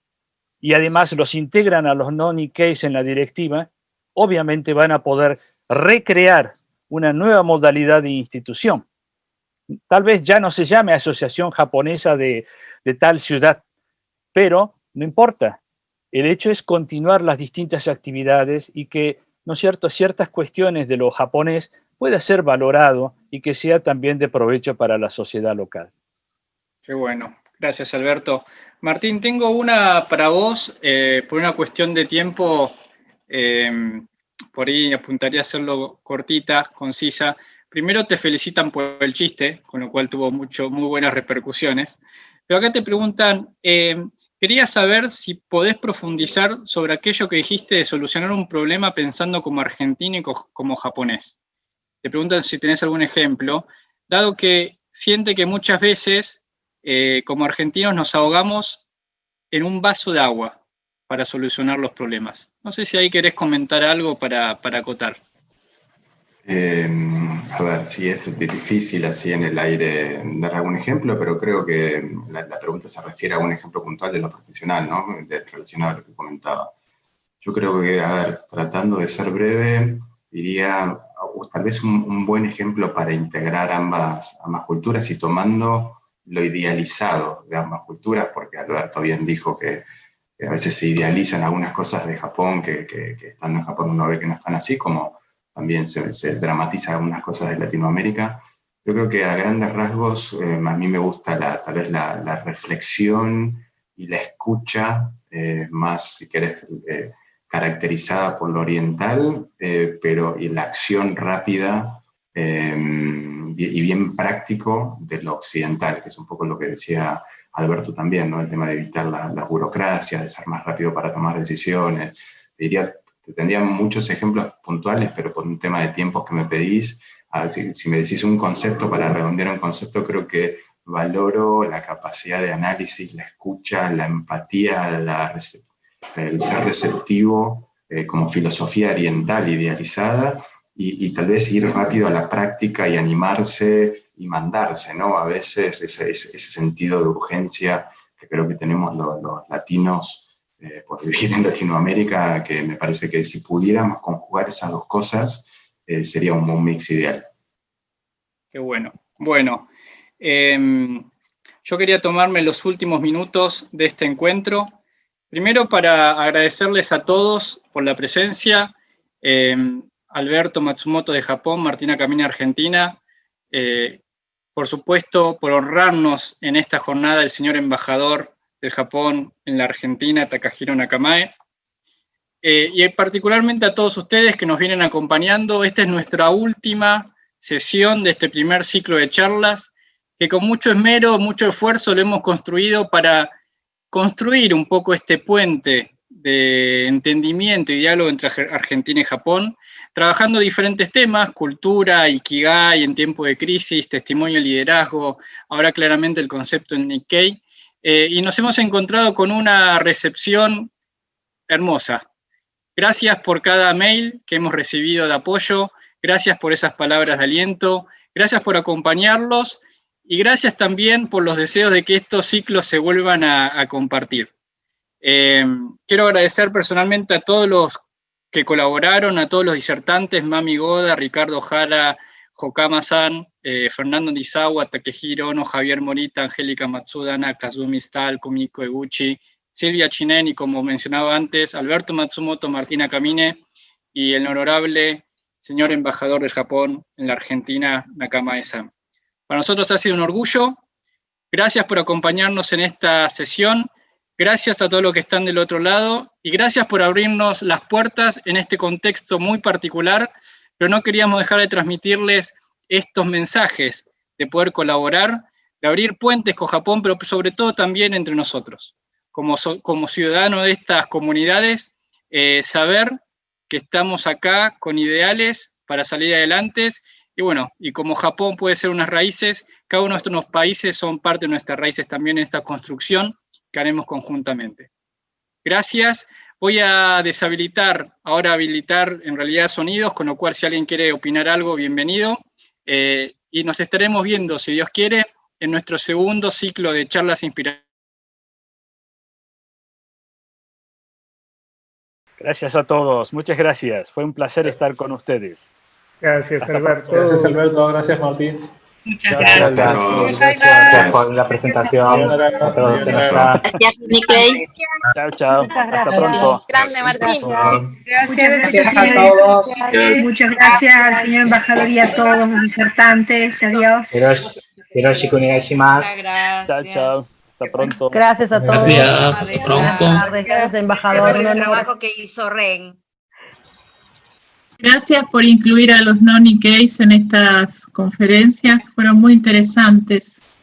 y además los integran a los no-Nikkeis en la directiva, obviamente van a poder recrear una nueva modalidad de institución. Tal vez ya no se llame Asociación Japonesa de tal ciudad, pero no importa. El hecho es continuar las distintas actividades y que, ¿no es cierto?, ciertas cuestiones de lo japonés pueda ser valorado y que sea también de provecho para la sociedad local. Qué bueno. Gracias, Alberto. Martín, tengo una para vos, por una cuestión de tiempo, por ahí apuntaría a hacerlo cortita, concisa. Primero te felicitan por el chiste, con lo cual tuvo muy buenas repercusiones. Pero acá te preguntan, quería saber si podés profundizar sobre aquello que dijiste de solucionar un problema pensando como argentino y como japonés. Te preguntan si tenés algún ejemplo, dado que siente que muchas veces como argentinos nos ahogamos en un vaso de agua para solucionar los problemas. No sé si ahí querés comentar algo para acotar. A ver, sí es difícil así en el aire dar algún ejemplo, pero creo que la pregunta se refiere a un ejemplo puntual de lo profesional, ¿no? Relacionado a lo que comentaba. Yo creo que, a ver, tratando de ser breve, diría tal vez un buen ejemplo para integrar ambas culturas y tomando lo idealizado de ambas culturas, porque Alberto bien dijo que a veces se idealizan algunas cosas de Japón que estando en Japón uno ve que no están así, como también se dramatizan algunas cosas de Latinoamérica. Yo creo que a grandes rasgos a mí me gusta tal vez la reflexión y la escucha, más, si querés, caracterizada por lo oriental, pero y la acción rápida y bien práctico de lo occidental, que es un poco lo que decía Alberto también, ¿no? El tema de evitar la burocracia, de ser más rápido para tomar decisiones. Tendría muchos ejemplos puntuales, pero por un tema de tiempos que me pedís, a ver, si me decís un concepto, para redondear un concepto, creo que valoro la capacidad de análisis, la escucha, la empatía, el ser receptivo como filosofía oriental idealizada, y tal vez ir rápido a la práctica y animarse y mandarse, ¿no? A veces ese sentido de urgencia que creo que tenemos los latinos por vivir en Latinoamérica, que me parece que si pudiéramos conjugar esas dos cosas, sería un mix ideal. Qué bueno. Bueno, yo quería tomarme los últimos minutos de este encuentro, primero para agradecerles a todos por la presencia, Alberto Matsumoto de Japón, Martina Camini Argentina, por supuesto por honrarnos en esta jornada el señor embajador del Japón en la Argentina, Takahiro Nakamae, y particularmente a todos ustedes que nos vienen acompañando. Esta es nuestra última sesión de este primer ciclo de charlas, que con mucho esmero, mucho esfuerzo lo hemos construido para construir un poco este puente de entendimiento y diálogo entre Argentina y Japón, trabajando diferentes temas: cultura, ikigai en tiempo de crisis, testimonio y liderazgo, ahora claramente el concepto en Nikkei, y nos hemos encontrado con una recepción hermosa. Gracias por cada mail que hemos recibido de apoyo, gracias por esas palabras de aliento, gracias por acompañarlos y gracias también por los deseos de que estos ciclos se vuelvan a compartir. Quiero agradecer personalmente a todos los que colaboraron, a todos los disertantes: Mami Goda, Ricardo Jara, Hokama-san, Fernando Nizawa, Takehiro Ono, Javier Morita, Angélica Matsuda, Kazumi Stahl, Kumiko Eguchi, Silvia Chinen y, como mencionaba antes, Alberto Matsumoto, Martina Camine y el honorable señor embajador del Japón en la Argentina, Nakamae-san. Para nosotros ha sido un orgullo. Gracias por acompañarnos en esta sesión. Gracias a todos los que están del otro lado y gracias por abrirnos las puertas en este contexto muy particular, pero no queríamos dejar de transmitirles estos mensajes de poder colaborar, de abrir puentes con Japón, pero sobre todo también entre nosotros. Como ciudadanos de estas comunidades, saber que estamos acá con ideales para salir adelante, y bueno, y como Japón puede ser unas raíces, cada uno de estos países son parte de nuestras raíces también en esta construcción que haremos conjuntamente. Gracias. Voy a deshabilitar, ahora habilitar en realidad sonidos, con lo cual si alguien quiere opinar algo, bienvenido. Y nos estaremos viendo, si Dios quiere, en nuestro segundo ciclo de charlas inspiradoras. Gracias a todos, muchas gracias. Fue un placer estar con ustedes. Gracias, Alberto. Gracias, Alberto. Gracias, Martín. Muchas gracias. Gracias por la presentación. Gracias, Nikkei. Chao, chao. Hasta pronto. Grande, Martín. Gracias a todos. Muchas gracias al señor embajador y a todos los disertantes. Adiós. Hiroshi Kunegashimasu. Chao, chao. Hasta pronto. Gracias a todos. Gracias, hasta pronto. Gracias, embajador. Por el trabajo que hizo Ren. Gracias por incluir a los non-Nikkeis en estas conferencias, fueron muy interesantes.